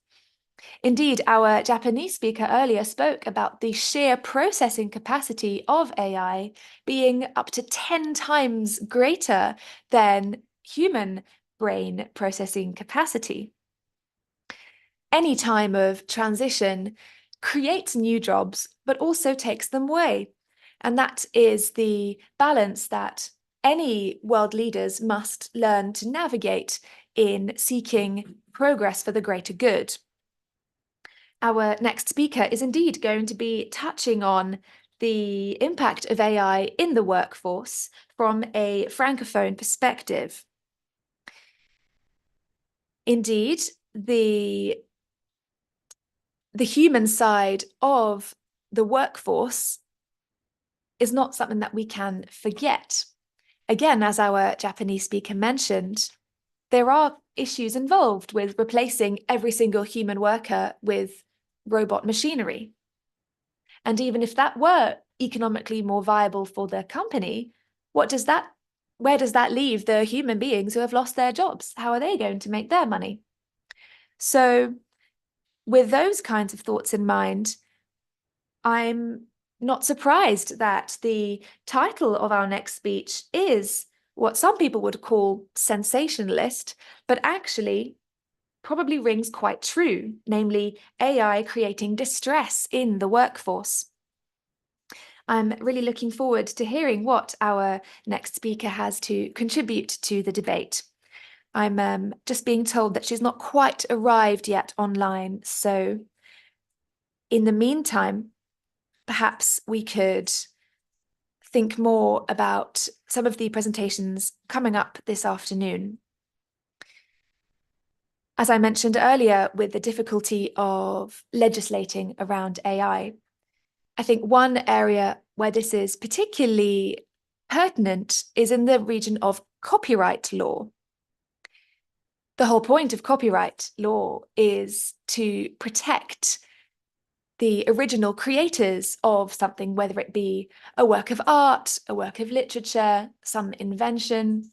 Indeed, our Japanese speaker earlier spoke about the sheer processing capacity of AI being up to 10 times greater than human brain processing capacity. Any time of transition creates new jobs, but also takes them away. And that is the balance that any world leaders must learn to navigate in seeking progress for the greater good. Our next speaker is indeed going to be touching on the impact of AI in the workforce from a Francophone perspective. Indeed, the human side of the workforce is not something that we can forget. Again, as our Japanese speaker mentioned, there are issues involved with replacing every single human worker with robot machinery. And even if that were economically more viable for the company, where does that leave the human beings who have lost their jobs? How are they going to make their money? So with those kinds of thoughts in mind, I'm not surprised that the title of our next speech is what some people would call sensationalist, but actually probably rings quite true, namely AI creating distress in the workforce. I'm really looking forward to hearing what our next speaker has to contribute to the debate. I'm just being told that she's not quite arrived yet online, so in the meantime, perhaps we could think more about some of the presentations coming up this afternoon. As I mentioned earlier, with the difficulty of legislating around AI, I think one area where this is particularly pertinent is in the region of copyright law. The whole point of copyright law is to protect the original creators of something, whether it be a work of art, a work of literature, some invention.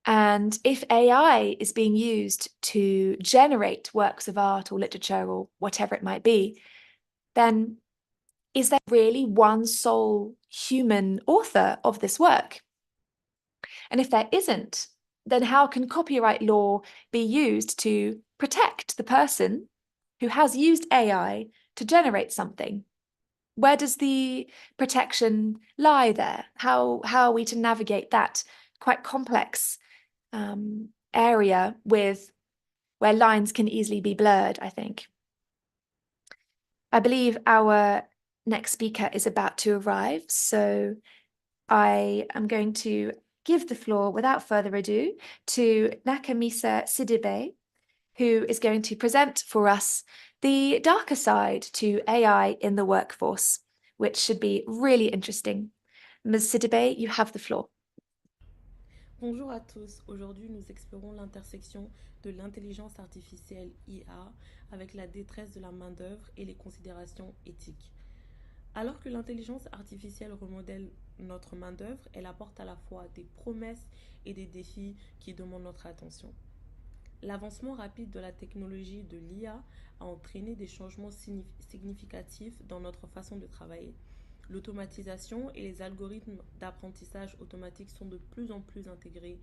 And if AI is being used to generate works of art or literature or whatever it might be, then is there really one sole human author of this work? And if there isn't, then how can copyright law be used to protect the person who has used AI to generate something? Where does the protection lie there? How are we to navigate that quite complex area where lines can easily be blurred, I think? I believe our next speaker is about to arrive, so I am going to give the floor without further ado to Nakamisa Sidibe, who is going to present for us the darker side to AI in the workforce, which should be really interesting. Ms. Sidibe, you have the floor. Bonjour à tous. Aujourd'hui, nous explorons l'intersection de l'intelligence artificielle IA avec la détresse de la main-d'œuvre et les considérations éthiques. Alors que l'intelligence artificielle remodèle notre main-d'œuvre, elle apporte à la fois des promesses et des défis qui demandent notre attention. L'avancement rapide de la technologie de l'IA a entraîné des changements significatifs dans notre façon de travailler. L'automatisation et les algorithmes d'apprentissage automatique sont de plus en plus intégrés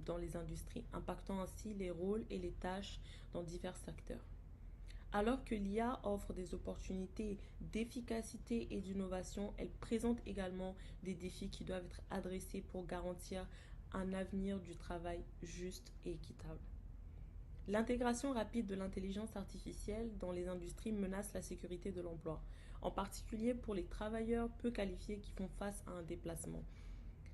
dans les industries, impactant ainsi les rôles et les tâches dans divers secteurs. Alors que l'IA offre des opportunités d'efficacité et d'innovation, elle présente également des défis qui doivent être adressés pour garantir un avenir du travail juste et équitable. L'intégration rapide de l'intelligence artificielle dans les industries menace la sécurité de l'emploi, en particulier pour les travailleurs peu qualifiés qui font face à un déplacement.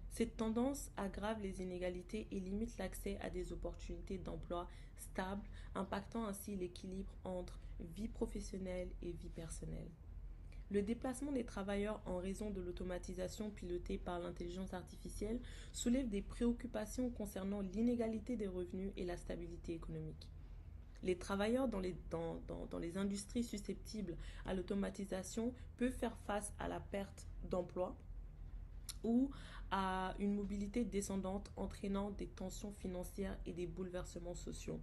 Cette tendance aggrave les inégalités et limite l'accès à des opportunités d'emploi stables, impactant ainsi l'équilibre entre vie professionnelle et vie personnelle. Le déplacement des travailleurs en raison de l'automatisation pilotée par l'intelligence artificielle soulève des préoccupations concernant l'inégalité des revenus et la stabilité économique. Les travailleurs dans les industries susceptibles à l'automatisation peuvent faire face à la perte d'emploi ou à une mobilité descendante entraînant des tensions financières et des bouleversements sociaux.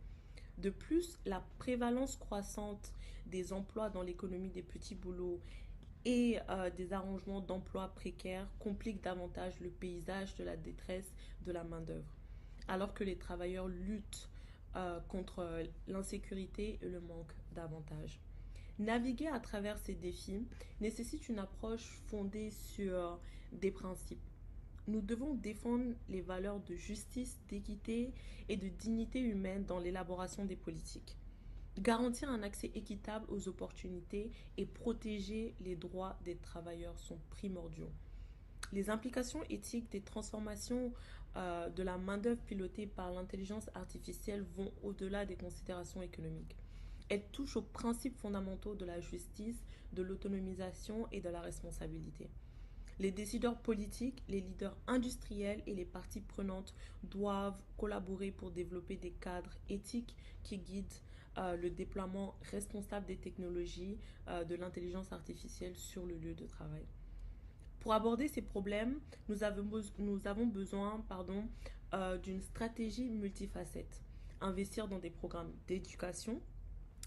De plus, la prévalence croissante des emplois dans l'économie des petits boulots et des arrangements d'emploi précaires compliquent davantage le paysage de la détresse de la main-d'œuvre, alors que les travailleurs luttent contre l'insécurité et le manque d'avantages. Naviguer à travers ces défis nécessite une approche fondée sur des principes. Nous devons défendre les valeurs de justice, d'équité et de dignité humaine dans l'élaboration des politiques. Garantir un accès équitable aux opportunités et protéger les droits des travailleurs sont primordiaux. Les implications éthiques des transformations de la main-d'œuvre pilotée par l'intelligence artificielle vont au-delà des considérations économiques. Elles touchent aux principes fondamentaux de la justice, de l'autonomisation et de la responsabilité. Les décideurs politiques, les leaders industriels et les parties prenantes doivent collaborer pour développer des cadres éthiques qui guident le déploiement responsable des technologies de l'intelligence artificielle sur le lieu de travail. Pour aborder ces problèmes, nous avons besoin d'une stratégie multifacette. Investir dans des programmes d'éducation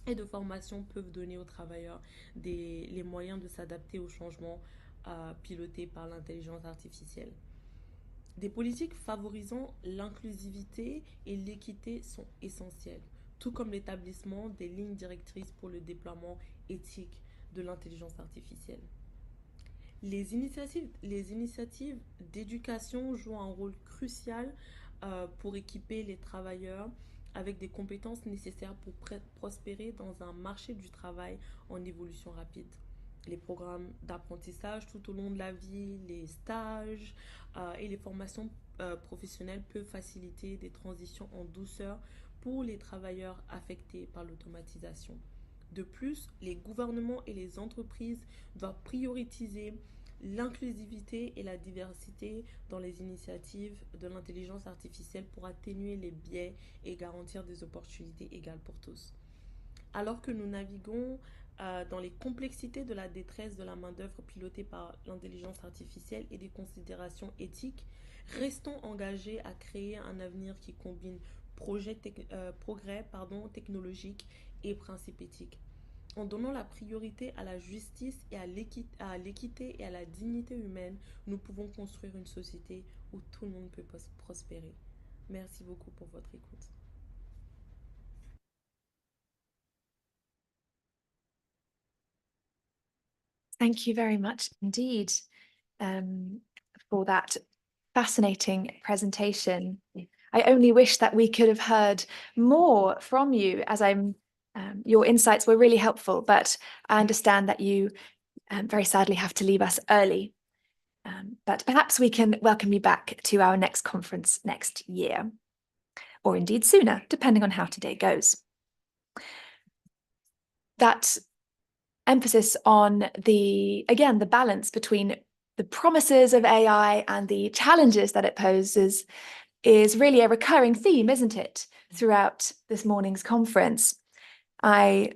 et de formation peuvent donner aux travailleurs les moyens de s'adapter aux changements pilotés par l'intelligence artificielle. Des politiques favorisant l'inclusivité et l'équité sont essentielles, tout comme l'établissement des lignes directrices pour le déploiement éthique de l'intelligence artificielle. Les initiatives d'éducation jouent un rôle crucial pour équiper les travailleurs avec des compétences nécessaires pour prospérer dans un marché du travail en évolution rapide. Les programmes d'apprentissage tout au long de la vie, les stages et les formations professionnelles peuvent faciliter des transitions en douceur pour les travailleurs affectés par l'automatisation. De plus, les gouvernements et les entreprises doivent prioriser l'inclusivité et la diversité dans les initiatives de l'intelligence artificielle pour atténuer les biais et garantir des opportunités égales pour tous. Alors que nous naviguons dans les complexités de la détresse de la main-d'œuvre pilotée par l'intelligence artificielle et des considérations éthiques, restons engagés à créer un avenir qui combine progrès technologique et principes éthiques. En donnant la priorité à la justice et à l'équité et à la dignité humaine, nous pouvons construire une société où tout le monde peut prospérer. Merci beaucoup pour votre écoute. Thank you very much indeed for that fascinating presentation. I only wish that we could have heard more from you, as your insights were really helpful, but I understand that you very sadly have to leave us early. But perhaps we can welcome you back to our next conference next year, or indeed sooner, depending on how today goes. That emphasis on the balance between the promises of AI and the challenges that it poses is really a recurring theme, isn't it, throughout this morning's conference. I'm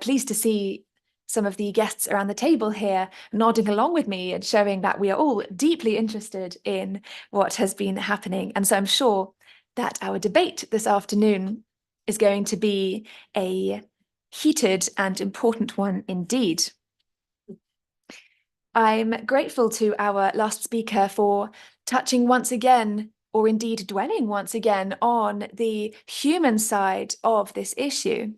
pleased to see some of the guests around the table here nodding along with me and showing that we are all deeply interested in what has been happening. And so I'm sure that our debate this afternoon is going to be a heated and important one indeed. I'm grateful to our last speaker for touching once again, or indeed dwelling once again, on the human side of this issue.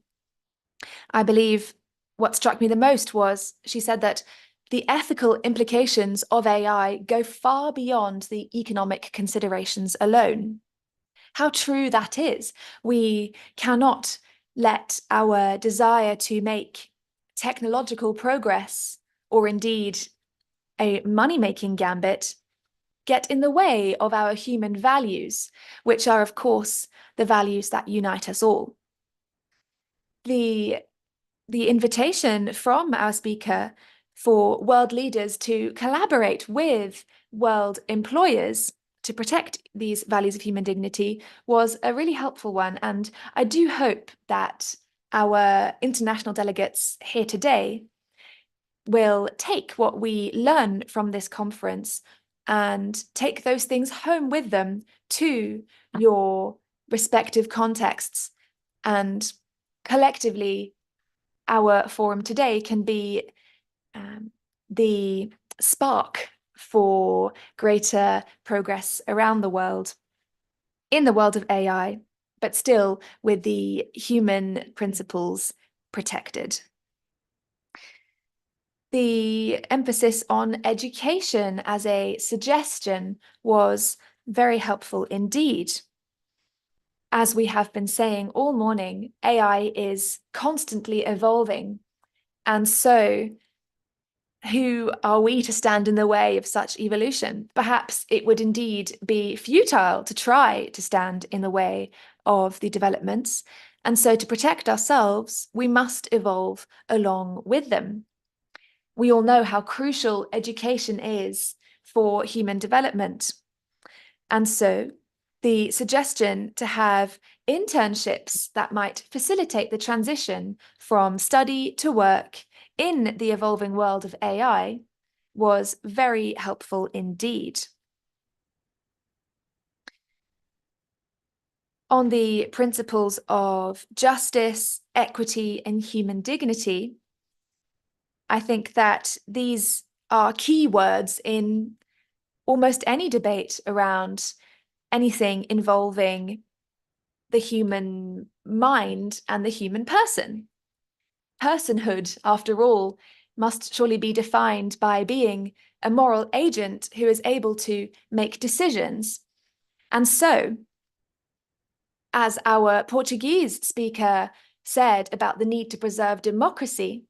I believe what struck me the most was she said that the ethical implications of AI go far beyond the economic considerations alone. How true that is. We cannot let our desire to make technological progress, or indeed a money-making gambit, get in the way of our human values, which are, of course, the values that unite us all. The invitation from our speaker for world leaders to collaborate with world employers to protect these values of human dignity was a really helpful one. And I do hope that our international delegates here today will take what we learn from this conference and take those things home with them to your respective contexts. And collectively, our forum today can be the spark for greater progress around the world, in the world of AI, but still with the human principles protected. The emphasis on education as a suggestion was very helpful indeed. As we have been saying all morning, AI is constantly evolving. And so who are we to stand in the way of such evolution? Perhaps it would indeed be futile to try to stand in the way of the developments. And so to protect ourselves, we must evolve along with them. We all know how crucial education is for human development. And so the suggestion to have internships that might facilitate the transition from study to work in the evolving world of AI was very helpful indeed. On the principles of justice, equity, and human dignity, I think that these are key words in almost any debate around anything involving the human mind and the human person. Personhood, after all, must surely be defined by being a moral agent who is able to make decisions. And so, as our Portuguese speaker said about the need to preserve democracy,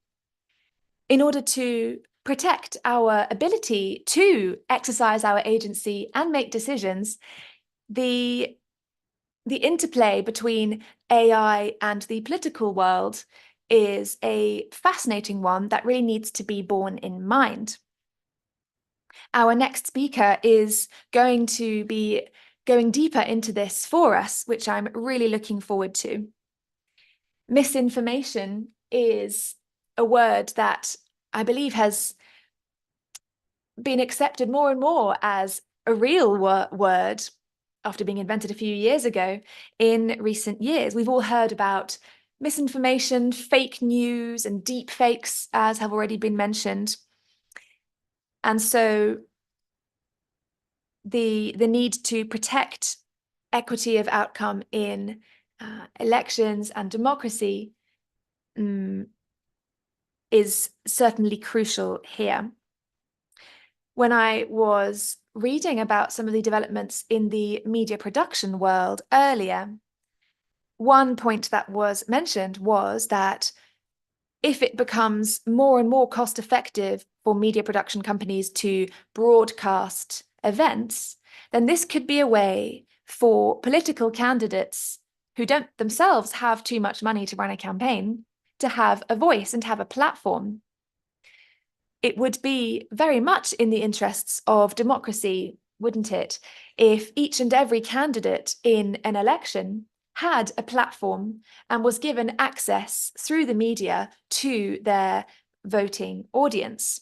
in order to protect our ability to exercise our agency and make decisions, the interplay between AI and the political world is a fascinating one that really needs to be borne in mind. Our next speaker is going to be going deeper into this for us, which I'm really looking forward to. Misinformation is a word that I believe has been accepted more and more as a real word after being invented a few years ago in recent years. We've all heard about misinformation, fake news, and deep fakes, as have already been mentioned. And so the need to protect equity of outcome in elections and democracy is certainly crucial here. When I was reading about some of the developments in the media production world earlier, one point that was mentioned was that if it becomes more and more cost effective for media production companies to broadcast events, then this could be a way for political candidates who don't themselves have too much money to run a campaign to have a voice and have a platform. It would be very much in the interests of democracy, wouldn't it, if each and every candidate in an election had a platform and was given access through the media to their voting audience.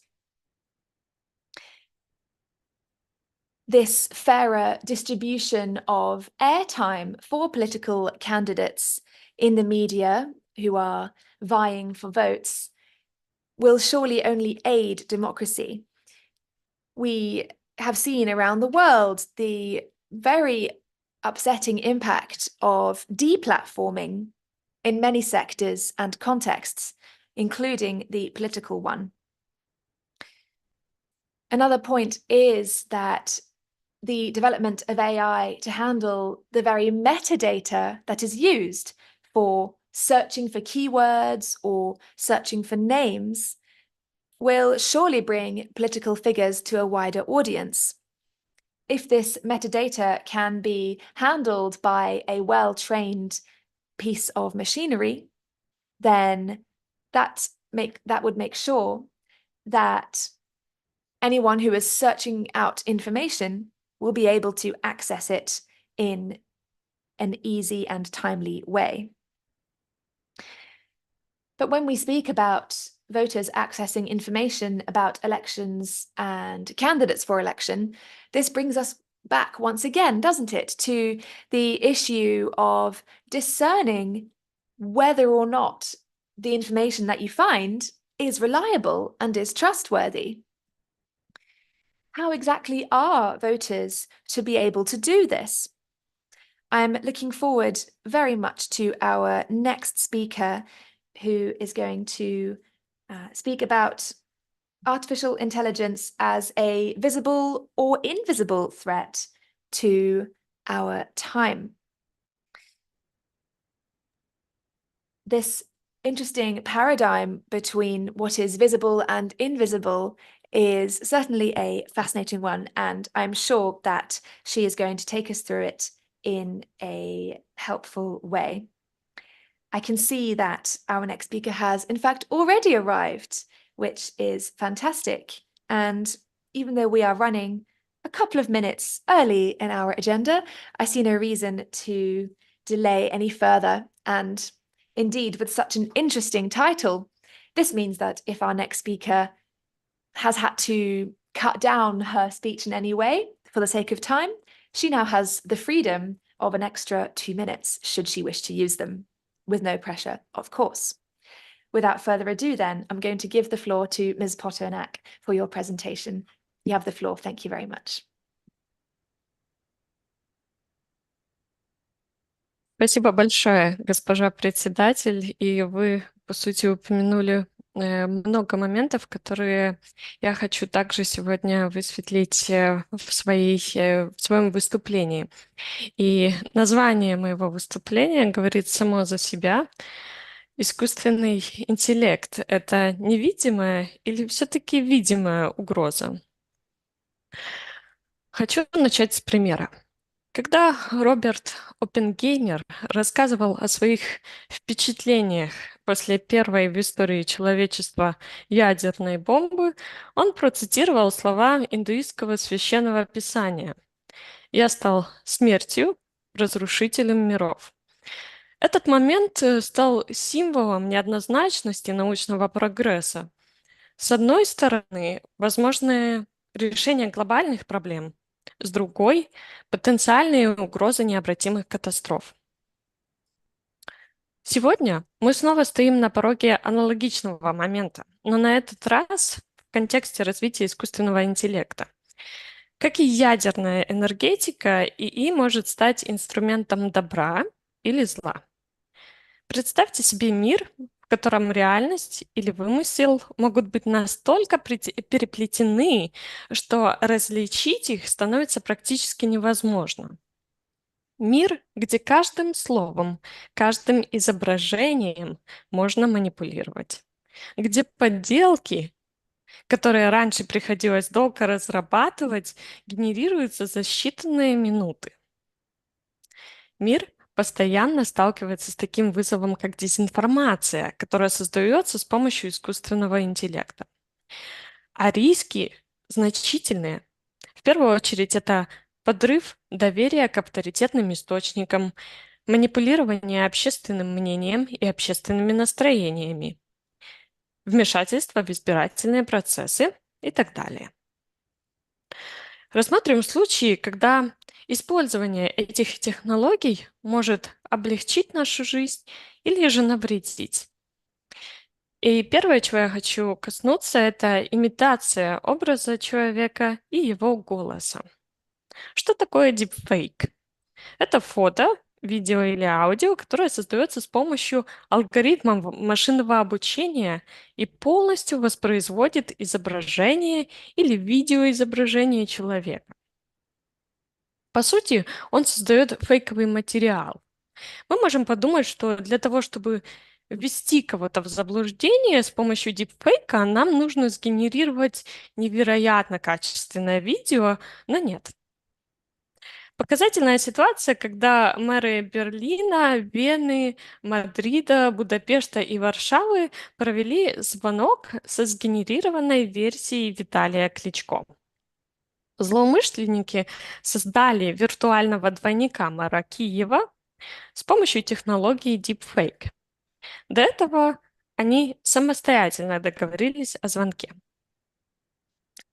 This fairer distribution of airtime for political candidates in the media who are vying for votes will surely only aid democracy. We have seen around the world the very upsetting impact of deplatforming in many sectors and contexts, including the political one. Another point is that the development of AI to handle the very metadata that is used for searching for keywords or searching for names will surely bring political figures to a wider audience. If this metadata can be handled by a well-trained piece of machinery, then that would make sure that anyone who is searching out information will be able to access it in an easy and timely way. But when we speak about voters accessing information about elections and candidates for election, this brings us back once again, doesn't it, to the issue of discerning whether or not the information that you find is reliable and is trustworthy. How exactly are voters to be able to do this? I'm looking forward very much to our next speaker, who is going to speak about artificial intelligence as a visible or invisible threat to our time. This interesting paradigm between what is visible and invisible is certainly a fascinating one, and I'm sure that she is going to take us through it in a helpful way. I can see that our next speaker has, in fact, already arrived, which is fantastic. And even though we are running a couple of minutes early in our agenda, I see no reason to delay any further. And indeed, with such an interesting title, this means that if our next speaker has had to cut down her speech in any way for the sake of time, she now has the freedom of an extra 2 minutes, should she wish to use them, with no pressure, of course. Without further ado, then, I'm going to give the floor to Ms. Potonak for your presentation. You have the floor. Thank you very much. Спасибо большое, госпожа председатель. И вы, по сути, упомянули много моментов, которые я хочу также сегодня высветлить в своем выступлении. И название моего выступления говорит само за себя. Искусственный интеллект — это невидимая или все-таки видимая угроза? Хочу начать с примера. Когда Роберт Оппенгеймер рассказывал о своих впечатлениях после первой в истории человечества ядерной бомбы, он процитировал слова индуистского священного писания: «Я стал смертью, разрушителем миров». Этот момент стал символом неоднозначности научного прогресса. С одной стороны, возможны решения глобальных проблем, с другой – потенциальные угрозы необратимых катастроф. Сегодня мы снова стоим на пороге аналогичного момента, но на этот раз в контексте развития искусственного интеллекта. Как и ядерная энергетика, ИИ может стать инструментом добра или зла. Представьте себе мир, в котором реальность или вымысел могут быть настолько переплетены, что различить их становится практически невозможно. Мир, где каждым словом, каждым изображением можно манипулировать, где подделки, которые раньше приходилось долго разрабатывать, генерируются за считанные минуты. Мир постоянно сталкивается с таким вызовом, как дезинформация, которая создается с помощью искусственного интеллекта. А риски значительные. В первую очередь это подрыв доверия к авторитетным источникам, манипулирование общественным мнением и общественными настроениями, вмешательство в избирательные процессы и так далее. Рассмотрим случаи, когда использование этих технологий может облегчить нашу жизнь или же навредить. И первое, чего я хочу коснуться, это имитация образа человека и его голоса. Что такое deepfake? Это фото, видео или аудио, которое создается с помощью алгоритмов машинного обучения и полностью воспроизводит изображение или видеоизображение человека. По сути, он создает фейковый материал. Мы можем подумать, что для того, чтобы ввести кого-то в заблуждение с помощью дипфейка, нам нужно сгенерировать невероятно качественное видео, но нет. Показательная ситуация, когда мэры Берлина, Вены, Мадрида, Будапешта и Варшавы провели звонок со сгенерированной версией Виталия Кличко. Злоумышленники создали виртуального двойника мэра Киева с помощью технологии Deepfake. До этого они самостоятельно договорились о звонке.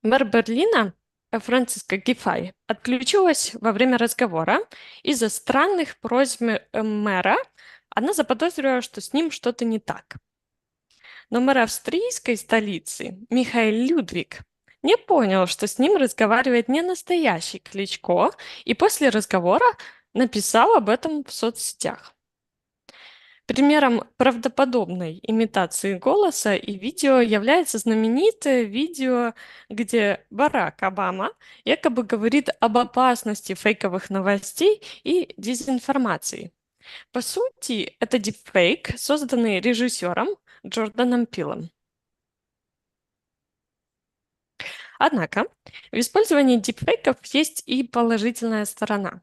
Мэр Берлина Франциска Гифай отключилась во время разговора из-за странных просьб мэра. Она заподозрила, что с ним что-то не так. Но мэр австрийской столицы Михаил Людвиг не понял, что с ним разговаривает не настоящий Кличко, и после разговора написал об этом в соцсетях. Примером правдоподобной имитации голоса и видео является знаменитое видео, где Барак Обама якобы говорит об опасности фейковых новостей и дезинформации. По сути, это дипфейк, созданный режиссером Джорданом Пилом. Однако в использовании дипфейков есть и положительная сторона.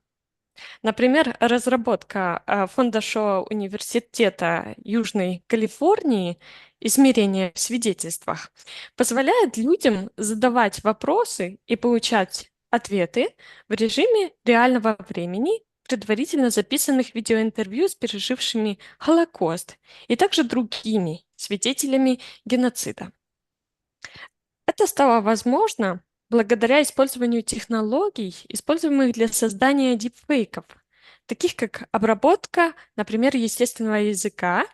Например, разработка фонда Шоу Университета Южной Калифорнии измерения в свидетельствах позволяет людям задавать вопросы и получать ответы в режиме реального времени, предварительно записанных видеоинтервью с пережившими Холокост и также другими свидетелями геноцида. Это стало возможно благодаря использованию технологий, используемых для создания дипфейков, таких как обработка, например, естественного языка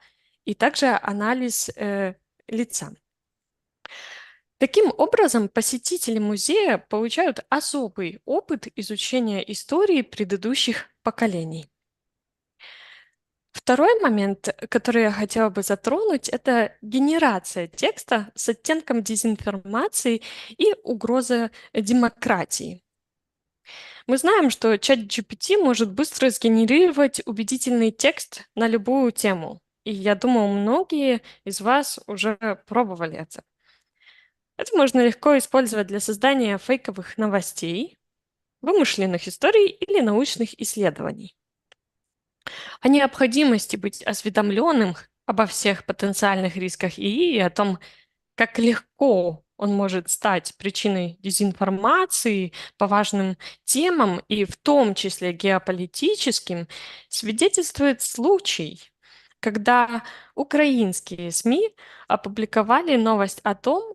и также анализ лица. Таким образом, посетители музея получают особый опыт изучения истории предыдущих поколений. Второй момент, который я хотела бы затронуть, это генерация текста с оттенком дезинформации и угроза демократии. Мы знаем, что ChatGPT может быстро сгенерировать убедительный текст на любую тему. И я думаю, многие из вас уже пробовали это. Это можно легко использовать для создания фейковых новостей, вымышленных историй или научных исследований. О необходимости быть осведомленным обо всех потенциальных рисках ИИ и о том, как легко он может стать причиной дезинформации по важным темам, и в том числе геополитическим, свидетельствует случай, когда украинские СМИ опубликовали новость о том,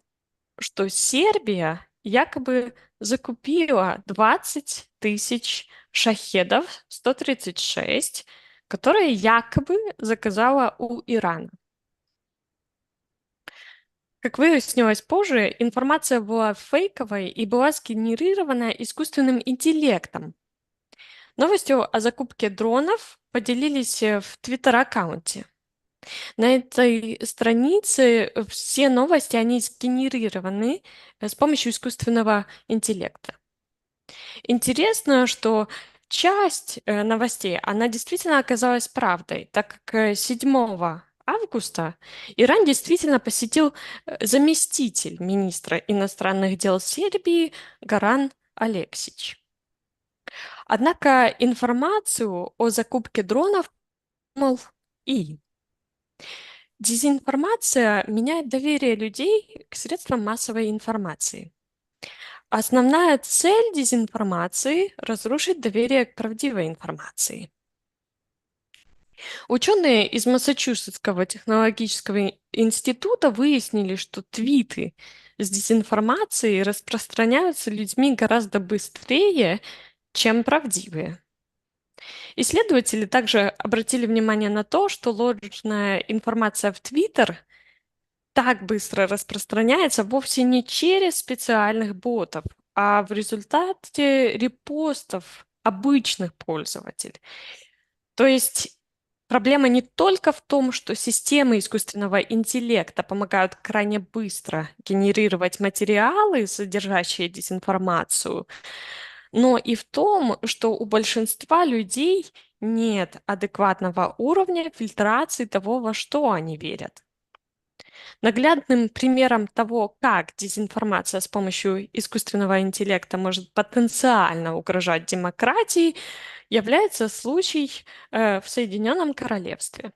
что Сербия якобы закупила 20 тысяч шахедов 136, которые якобы заказала у Ирана. Как выяснилось позже, информация была фейковой и была сгенерирована искусственным интеллектом. Новостью о закупке дронов поделились в Твиттер-аккаунте. На этой странице все новости, они сгенерированы с помощью искусственного интеллекта. Интересно, что часть новостей, она действительно оказалась правдой, так как 7 августа Иран действительно посетил заместитель министра иностранных дел Сербии Горан Алексич. Однако информацию о закупке дронов мол, и дезинформация меняет доверие людей к средствам массовой информации. Основная цель дезинформации – разрушить доверие к правдивой информации. Ученые из Массачусетского технологического института выяснили, что твиты с дезинформацией распространяются людьми гораздо быстрее, чем правдивые. Исследователи также обратили внимание на то, что ложная информация в Твиттер так быстро распространяется вовсе не через специальных ботов, а в результате репостов обычных пользователей. То есть проблема не только в том, что системы искусственного интеллекта помогают крайне быстро генерировать материалы, содержащие дезинформацию, но и в том, что у большинства людей нет адекватного уровня фильтрации того, во что они верят. Наглядным примером того, как дезинформация с помощью искусственного интеллекта может потенциально угрожать демократии, является случай в Соединенном Королевстве.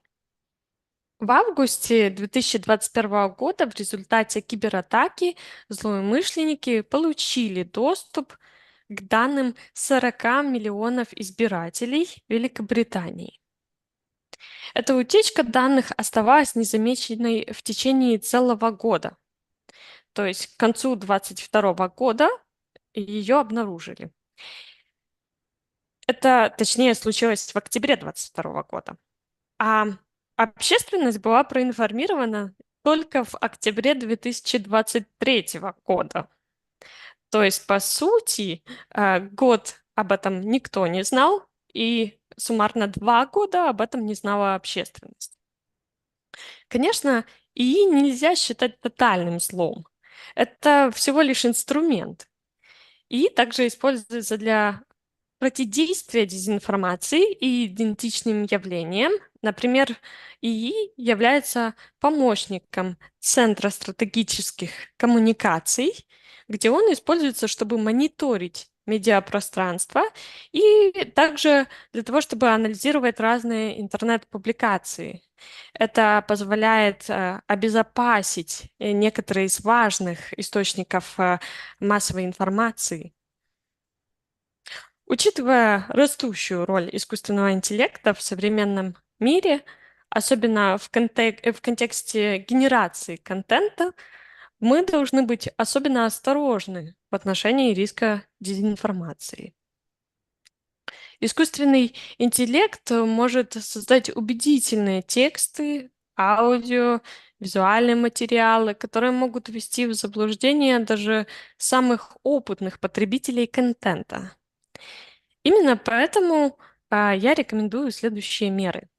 В августе 2021 года в результате кибератаки злоумышленники получили доступ к данным 40 миллионов избирателей Великобритании. Эта утечка данных оставалась незамеченной в течение целого года. То есть к концу 2022 года ее обнаружили. Это, точнее, случилось в октябре 2022 года. А общественность была проинформирована только в октябре 2023 года. То есть, по сути, год об этом никто не знал, и суммарно 2 года об этом не знала общественность. Конечно, ИИ нельзя считать тотальным злом. Это всего лишь инструмент. И также используется для противодействия дезинформации и идентичным явлениям. Например, ИИ является помощником Центра стратегических коммуникаций, где он используется, чтобы мониторить медиапространство и также для того, чтобы анализировать разные интернет-публикации. Это позволяет обезопасить некоторые из важных источников массовой информации. Учитывая растущую роль искусственного интеллекта в современном мире, особенно в контексте генерации контента, мы должны быть особенно осторожны в отношении риска дезинформации. Искусственный интеллект может создать убедительные тексты, аудио, визуальные материалы, которые могут ввести в заблуждение даже самых опытных потребителей контента. Именно поэтому я рекомендую следующие меры.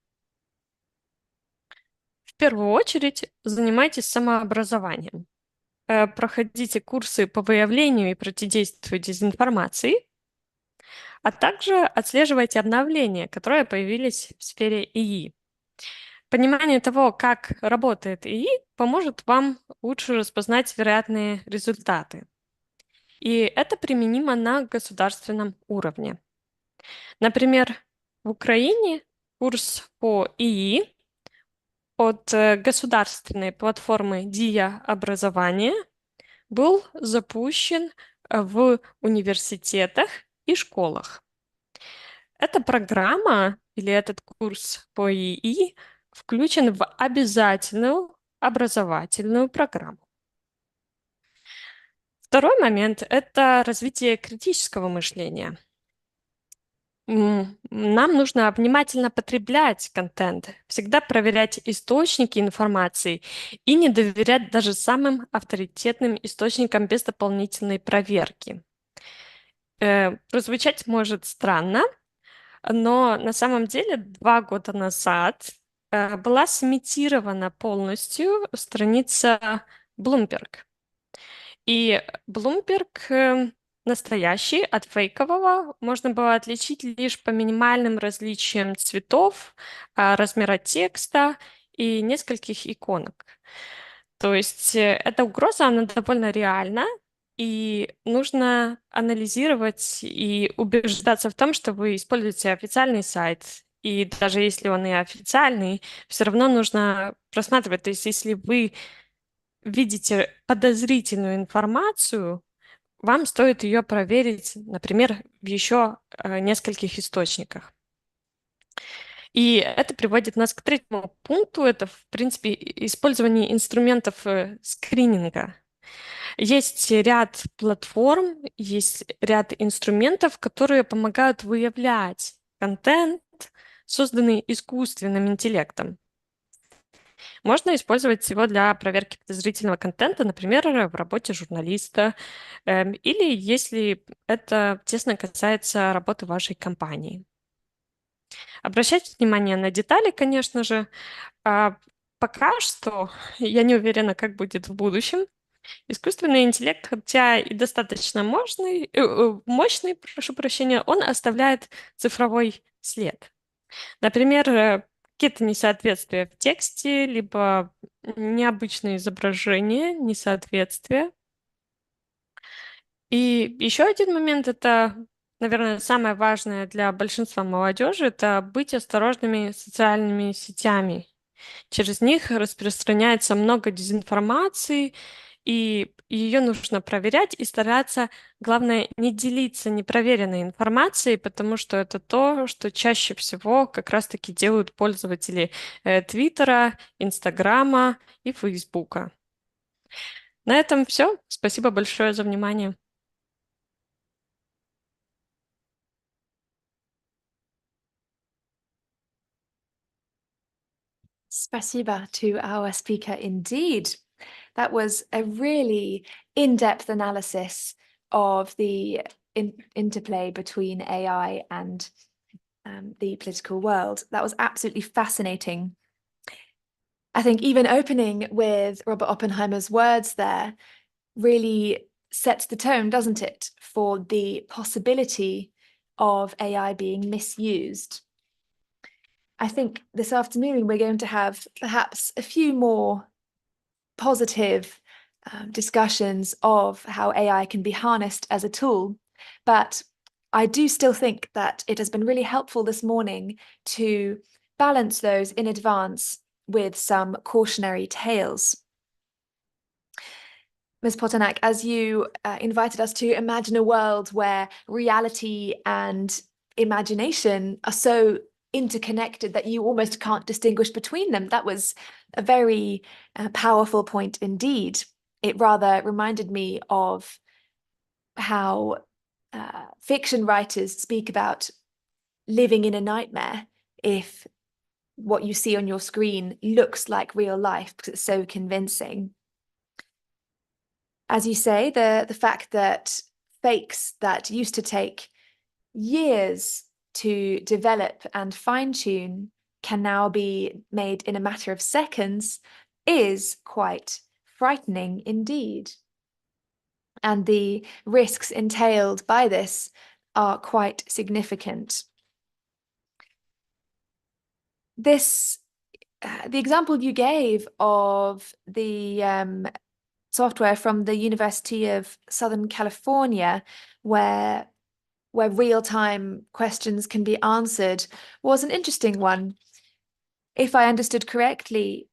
В первую очередь занимайтесь самообразованием. Проходите курсы по выявлению и противодействию дезинформации, а также отслеживайте обновления, которые появились в сфере ИИ. Понимание того, как работает ИИ, поможет вам лучше распознать вероятные результаты. И это применимо на государственном уровне. Например, в Украине курс по ИИ от государственной платформы ДИА образование был запущен в университетах и школах. Эта программа или этот курс по ИИ включен в обязательную образовательную программу. Второй момент – это развитие критического мышления. Нам нужно внимательно потреблять контент, всегда проверять источники информации и не доверять даже самым авторитетным источникам без дополнительной проверки. Прозвучать может странно, но на самом деле 2 года назад была сымитирована полностью страница Bloomberg. И Bloomberg настоящий от фейкового можно было отличить лишь по минимальным различиям цветов, размера текста и нескольких иконок. То есть эта угроза, она довольно реальна, и нужно анализировать и убеждаться в том, что вы используете официальный сайт. И даже если он и официальный, все равно нужно просматривать. То есть если вы видите подозрительную информацию, вам стоит ее проверить, например, в еще нескольких источниках. И это приводит нас к третьему пункту. Это, в принципе, использование инструментов скрининга. Есть ряд платформ, есть ряд инструментов, которые помогают выявлять контент, созданный искусственным интеллектом. Можно использовать его для проверки подозрительного контента, например, в работе журналиста, или если это тесно касается работы вашей компании. Обращайте внимание на детали, конечно же. Пока что я не уверена, как будет в будущем. Искусственный интеллект, хотя и достаточно мощный, прошу прощения, он оставляет цифровой след. Например, какие-то несоответствия в тексте, либо необычные изображения, несоответствия. И еще один момент, это, наверное, самое важное для большинства молодежи, это быть осторожными с социальными сетями. Через них распространяется много дезинформации, и ее нужно проверять и стараться, главное, не делиться непроверенной информацией, потому что это то, что чаще всего как раз-таки делают пользователи Твиттера, Инстаграма и Фейсбука. На этом все. Спасибо большое за внимание. Spasiba to our speaker indeed. That was a really in-depth analysis of the interplay between AI and the political world. That was absolutely fascinating. I think even opening with Robert Oppenheimer's words there really sets the tone, doesn't it, for the possibility of AI being misused. I think this afternoon we're going to have perhaps a few more positive discussions of how AI can be harnessed as a tool, but I do still think that it has been really helpful this morning to balance those in advance with some cautionary tales. Ms. Potanak, as you invited us to imagine a world where reality and imagination are so interconnected that you almost can't distinguish between them, that was a very powerful point indeed. It rather reminded me of how fiction writers speak about living in a nightmare if what you see on your screen looks like real life because it's so convincing. As you say, the fact that fakes that used to take years to develop and fine-tune can now be made in a matter of seconds is quite frightening indeed. And the risks entailed by this are quite significant. This, the example you gave of the software from the University of Southern California, where real-time questions can be answered, was an interesting one. If I understood correctly,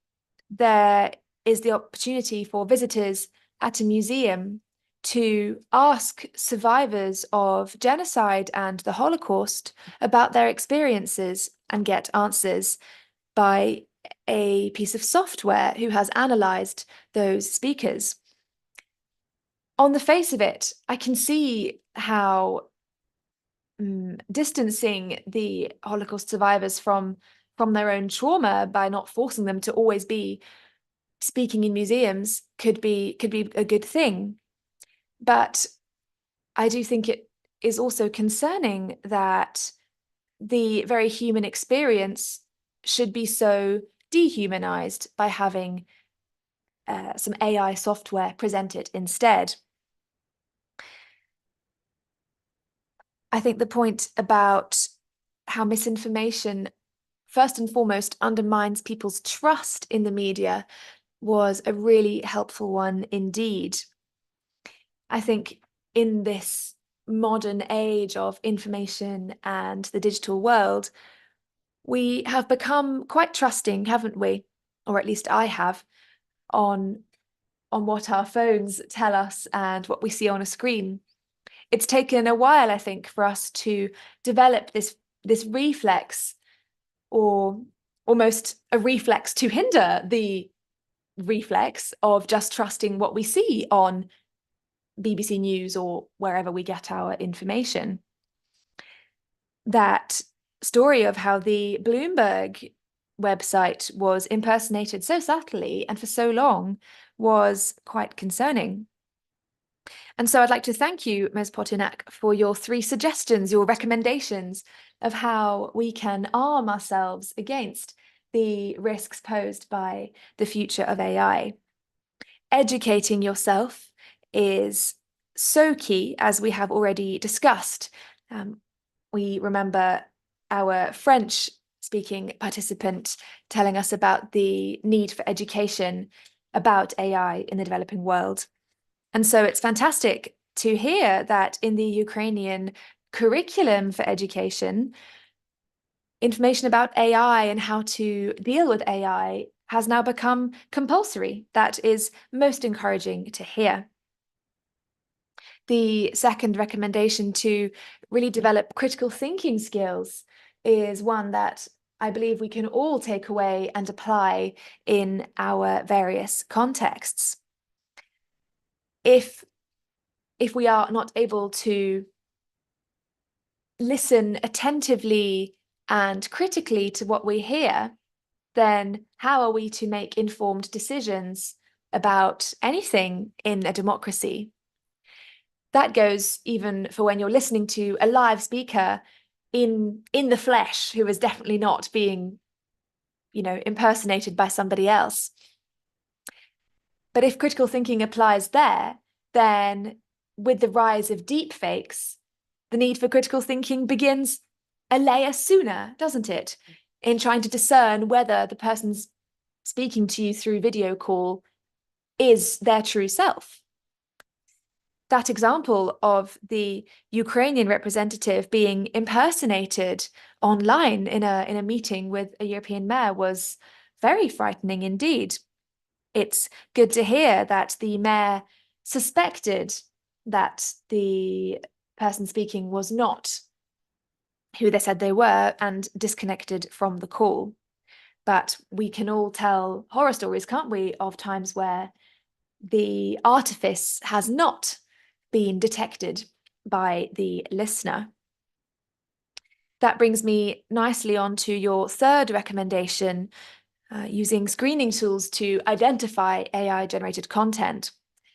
there is the opportunity for visitors at a museum to ask survivors of genocide and the Holocaust about their experiences and get answers by a piece of software who has analyzed those speakers. On the face of it, I can see how distancing the Holocaust survivors from their own trauma by not forcing them to always be speaking in museums could be a good thing. But I do think it is also concerning that the very human experience should be so dehumanized by having some AI software presented instead. I think the point about how misinformation first and foremost undermines people's trust in the media was a really helpful one indeed. I think in this modern age of information and the digital world, we have become quite trusting, haven't we? Or at least I have, on what our phones tell us and what we see on a screen. It's taken a while, I think, for us to develop this reflex, or almost a reflex to hinder the reflex of just trusting what we see on BBC News or wherever we get our information. That story of how the Bloomberg website was impersonated so subtly and for so long was quite concerning. And so I'd like to thank you, Ms. Potinak, for your 3 suggestions, your recommendations of how we can arm ourselves against the risks posed by the future of AI. Educating yourself is so key, as we have already discussed. We remember our French-speaking participant telling us about the need for education about AI in the developing world. And so it's fantastic to hear that in the Ukrainian curriculum for education, information about AI and how to deal with AI has now become compulsory. That is most encouraging to hear. The second recommendation to really develop critical thinking skills is one that I believe we can all take away and apply in our various contexts. If we are not able to listen attentively and critically to what we hear, then how are we to make informed decisions about anything in a democracy? That goes even for when you're listening to a live speaker in the flesh, who is definitely not being, impersonated by somebody else. But if critical thinking applies there, then with the rise of deepfakes, the need for critical thinking begins a layer sooner, doesn't it? In trying to discern whether the person's speaking to you through video call is their true self. That example of the Ukrainian representative being impersonated online in a meeting with a European mayor was very frightening indeed. It's good to hear that the mayor suspected that the person speaking was not who they said they were and disconnected from the call. But we can all tell horror stories, can't we, of times where the artifice has not been detected by the listener. That brings me nicely on to your third recommendation, using screening tools to identify AI-generated content.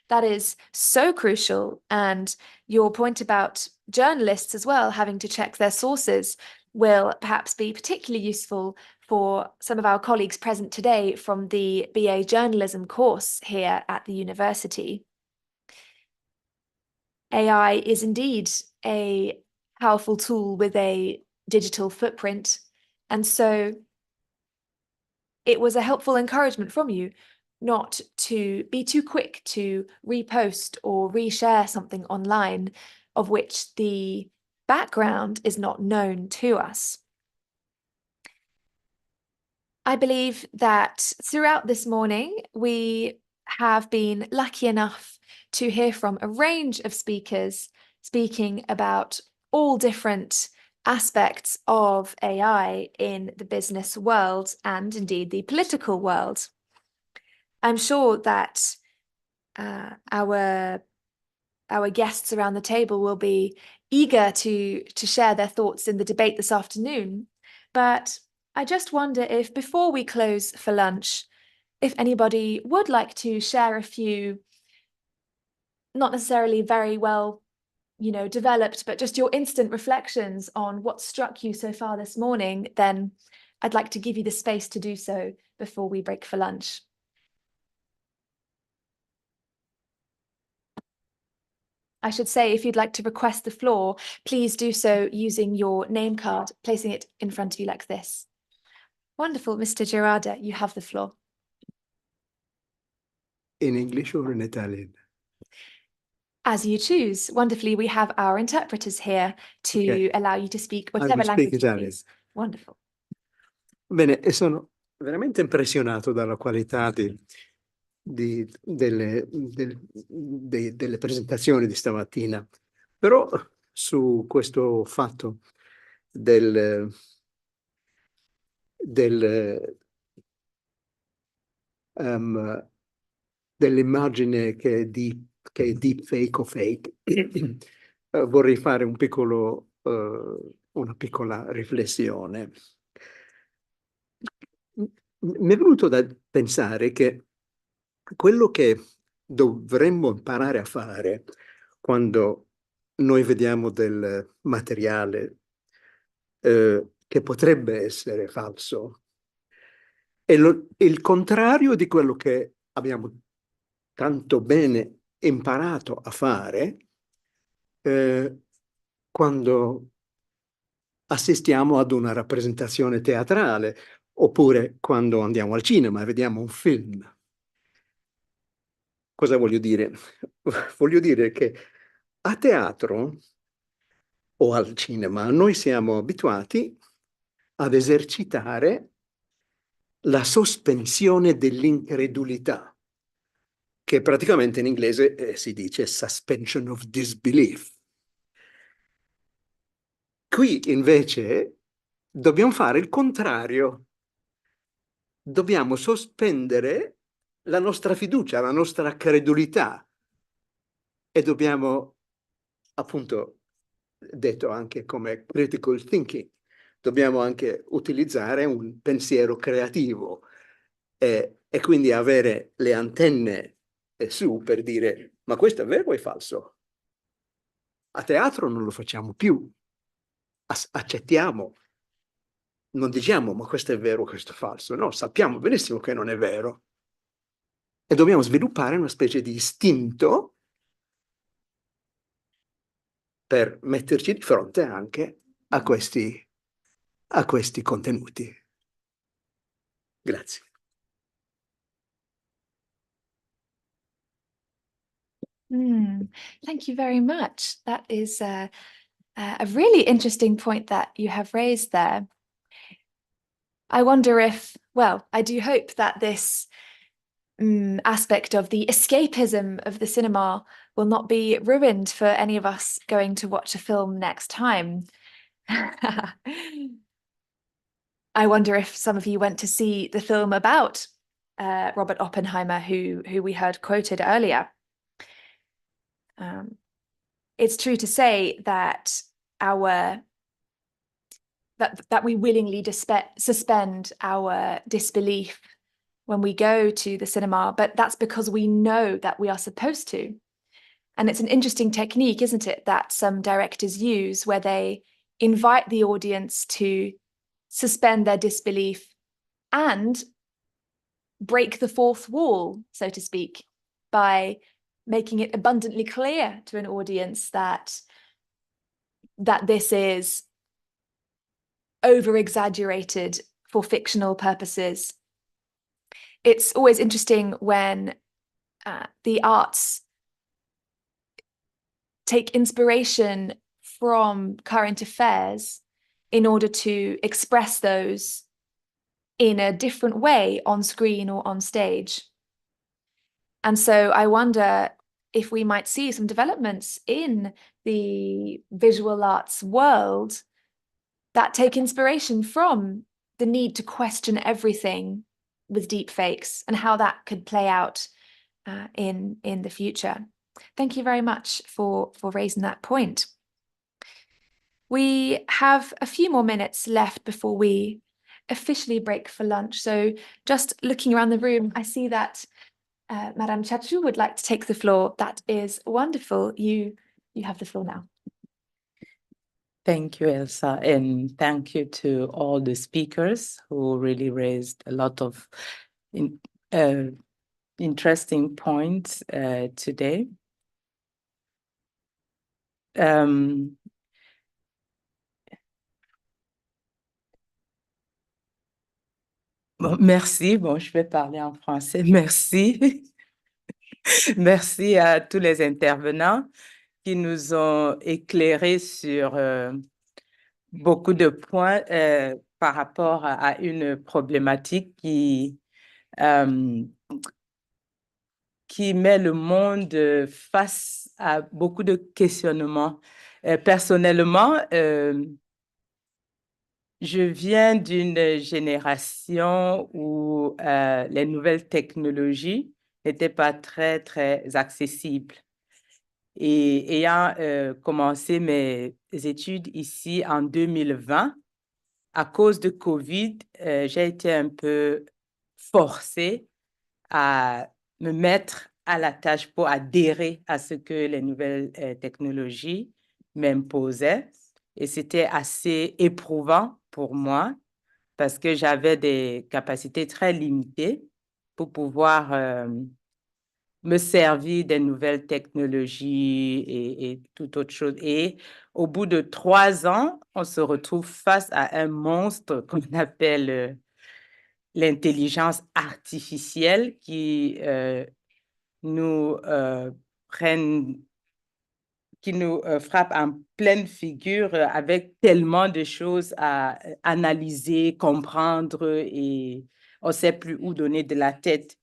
That is so crucial, and your point about journalists as well having to check their sources will perhaps be particularly useful for some of our colleagues present today from the BA Journalism course here at the university. AI is indeed a powerful tool with a digital footprint, and so it was a helpful encouragement from you not to be too quick to repost or reshare something online of which the background is not known to us. I believe that throughout this morning, we have been lucky enough to hear from a range of speakers speaking about all different aspects of AI in the business world and indeed the political world. I'm sure that our guests around the table will be eager to share their thoughts in the debate this afternoon. But I just wonder if, before we close for lunch, if anybody would like to share a few, not necessarily very well, developed, but just your instant reflections on what struck you so far this morning, then I'd like to give you the space to do so before we break for lunch. I should say, if you'd like to request the floor, please do so using your name card, placing it in front of you like this. Wonderful, Mr. Gerarda, you have the floor. In English or in Italian? As you choose. Wonderfully, we have our interpreters here to allow you to speak whatever will language speak you Italian. please. Wonderful. Bene, e sono veramente impressionato dalla qualità delle presentazioni di stamattina, però su questo fatto dell'immagine che è deepfake o fake, vorrei fare una piccola riflessione. Mi è venuto da pensare che quello che dovremmo imparare a fare quando noi vediamo del materiale che potrebbe essere falso è il contrario di quello che abbiamo tanto bene imparato a fare quando assistiamo ad una rappresentazione teatrale oppure quando andiamo al cinema e vediamo un film. Cosa voglio dire? Voglio dire che a teatro o al cinema noi siamo abituati ad esercitare la sospensione dell'incredulità, che praticamente in inglese si dice suspension of disbelief. Qui invece dobbiamo fare il contrario. Dobbiamo sospendere la nostra fiducia, la nostra credulità e dobbiamo, appunto, detto anche come critical thinking, dobbiamo anche utilizzare un pensiero creativo e quindi avere le antenne su per dire ma questo è vero o è falso? A teatro non lo facciamo più, accettiamo, non diciamo ma questo è vero o questo è falso, no, sappiamo benissimo che non è vero e dobbiamo sviluppare una specie di istinto per metterci di fronte anche a questi contenuti. Grazie. Thank you very much. That is a really interesting point that you have raised there. I wonder if, well, I do hope that this aspect of the escapism of the cinema will not be ruined for any of us going to watch a film next time. I wonder if some of you went to see the film about Robert Oppenheimer, who we heard quoted earlier. It's true to say that that we willingly suspend our disbelief when we go to the cinema, but that's because we know that we are supposed to. And it's an interesting technique, isn't it, that some directors use where they invite the audience to suspend their disbelief and break the fourth wall, so to speak, by making it abundantly clear to an audience that this is over-exaggerated for fictional purposes. It's always interesting when the arts take inspiration from current affairs in order to express those in a different way on screen or on stage. And so I wonder if we might see some developments in the visual arts world that take inspiration from the need to question everything with deep fakes and how that could play out in the future. Thank you very much for raising that point. We have a few more minutes left before we officially break for lunch. So just looking around the room, I see that Madame Chachu would like to take the floor. That is wonderful. You have the floor now. Thank you, Elsa, and thank you to all the speakers who really raised a lot of interesting points today. Bon, merci. Bon, je vais parler en français. Merci. Merci à tous les intervenants qui nous ont éclairés sur beaucoup de points par rapport à une problématique qui met le monde face à beaucoup de questionnements. Personnellement, je viens d'une génération où les nouvelles technologies n'étaient pas très, très accessibles. Et ayant commencé mes études ici en 2020, à cause de COVID, j'ai été un peu forcée à me mettre à la tâche pour adhérer à ce que les nouvelles technologies m'imposaient. Et c'était assez éprouvant pour moi parce que j'avais des capacités très limitées pour pouvoir me servir des nouvelles technologies et toute autre chose. Et au bout de 3 ans, on se retrouve face à un monstre qu'on appelle l'intelligence artificielle qui nous frappe en pleine figure avec tellement de choses à analyser, comprendre et on ne sait plus où donner de la tête.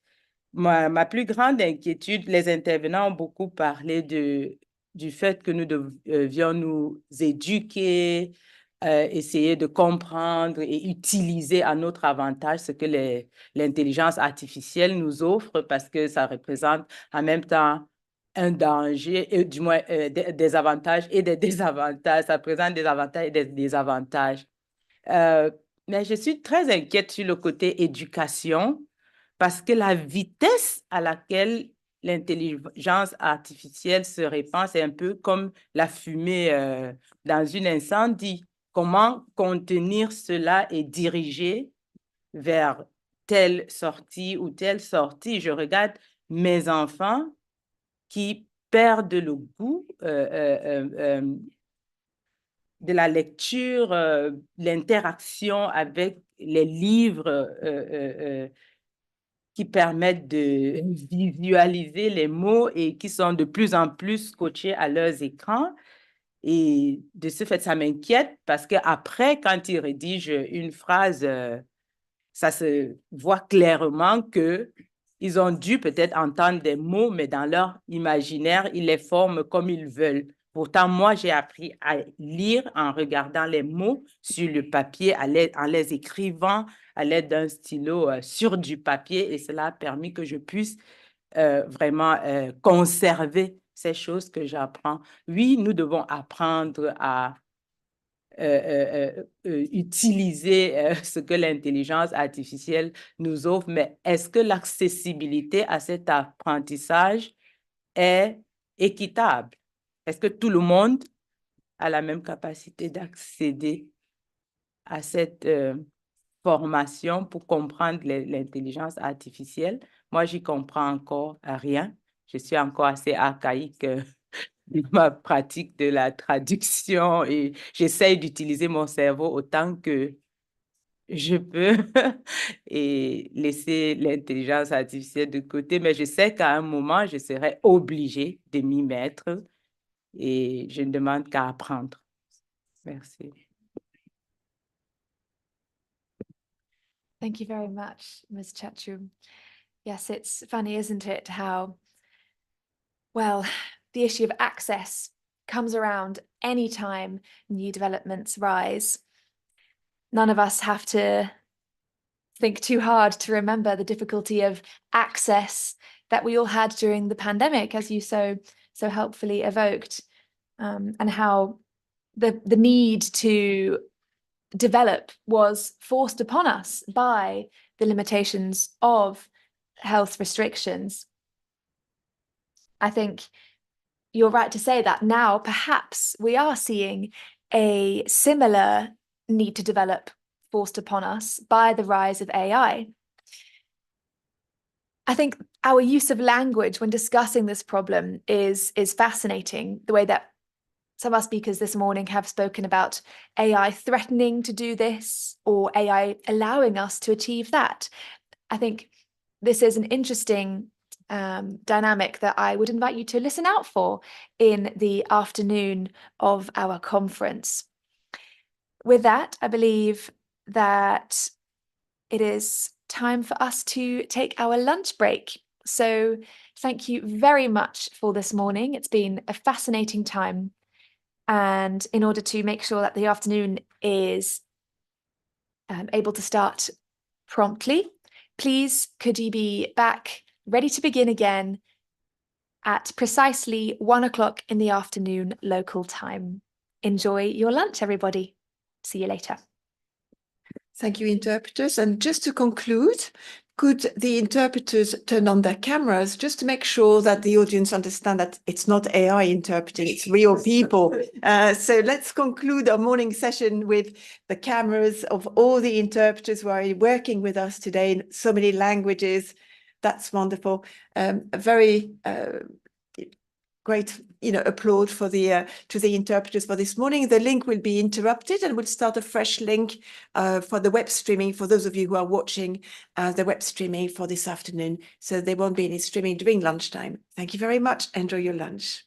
Ma plus grande inquiétude, les intervenants ont beaucoup parlé du fait que nous devions nous éduquer, essayer de comprendre et utiliser à notre avantage ce que l'intelligence artificielle nous offre parce que ça représente en même temps un danger, du moins des avantages et des désavantages. Ça présente des avantages et des désavantages. Mais je suis très inquiète sur le côté éducation parce que la vitesse à laquelle l'intelligence artificielle se répand, c'est un peu comme la fumée dans un incendie. Comment contenir cela et diriger vers telle sortie ou telle sortie? Je regarde mes enfants qui perdent le goût de la lecture, l'interaction avec les livres qui permettent de visualiser les mots et qui sont de plus en plus scotchés à leurs écrans. Et de ce fait, ça m'inquiète parce qu'après, quand ils rédigent une phrase, ça se voit clairement qu'ils ont dû peut-être entendre des mots, mais dans leur imaginaire, ils les forment comme ils veulent. Pourtant, moi, j'ai appris à lire en regardant les mots sur le papier, en les écrivant à l'aide d'un stylo sur du papier, et cela a permis que je puisse vraiment conserver ces choses que j'apprends. Oui, nous devons apprendre à utiliser ce que l'intelligence artificielle nous offre, mais est-ce que l'accessibilité à cet apprentissage est équitable? Est-ce que tout le monde a la même capacité d'accéder à cette formation pour comprendre l'intelligence artificielle? Moi, j'y comprends encore rien. Je suis encore assez archaïque dans ma pratique de la traduction et j'essaye d'utiliser mon cerveau autant que je peux et laisser l'intelligence artificielle de côté. Mais je sais qu'à un moment, je serai obligée de m'y mettre et je ne demande qu'à apprendre. Merci. Thank you very much, Ms. Chachu. Yes, it's funny, isn't it, how, well, the issue of access comes around anytime new developments rise. None of us have to think too hard to remember the difficulty of access that we all had during the pandemic, as you so helpfully evoked, and how the need to develop was forced upon us by the limitations of health restrictions. I think you're right to say that now perhaps we are seeing a similar need to develop forced upon us by the rise of AI. I think our use of language when discussing this problem is fascinating. The way that some of our speakers this morning have spoken about AI threatening to do this, or AI allowing us to achieve that. I think this is an interesting dynamic that I would invite you to listen out for in the afternoon of our conference. With that, I believe that it is time for us to take our lunch break. So thank you very much for this morning. It's been a fascinating time. And in order to make sure that the afternoon is able to start promptly, please could you be back ready to begin again at precisely 1 o'clock in the afternoon local time. Enjoy your lunch, everybody. See you later. Thank you, interpreters. And just to conclude, could the interpreters turn on their cameras just to make sure that the audience understand that it's not AI interpreting, it's real people. So let's conclude our morning session with the cameras of all the interpreters who are working with us today in so many languages. That's wonderful. A very great, applaud for to the interpreters for this morning. The link will be interrupted and we'll start a fresh link for the web streaming for those of you who are watching the web streaming for this afternoon. So there won't be any streaming during lunchtime. Thank you very much. Enjoy your lunch.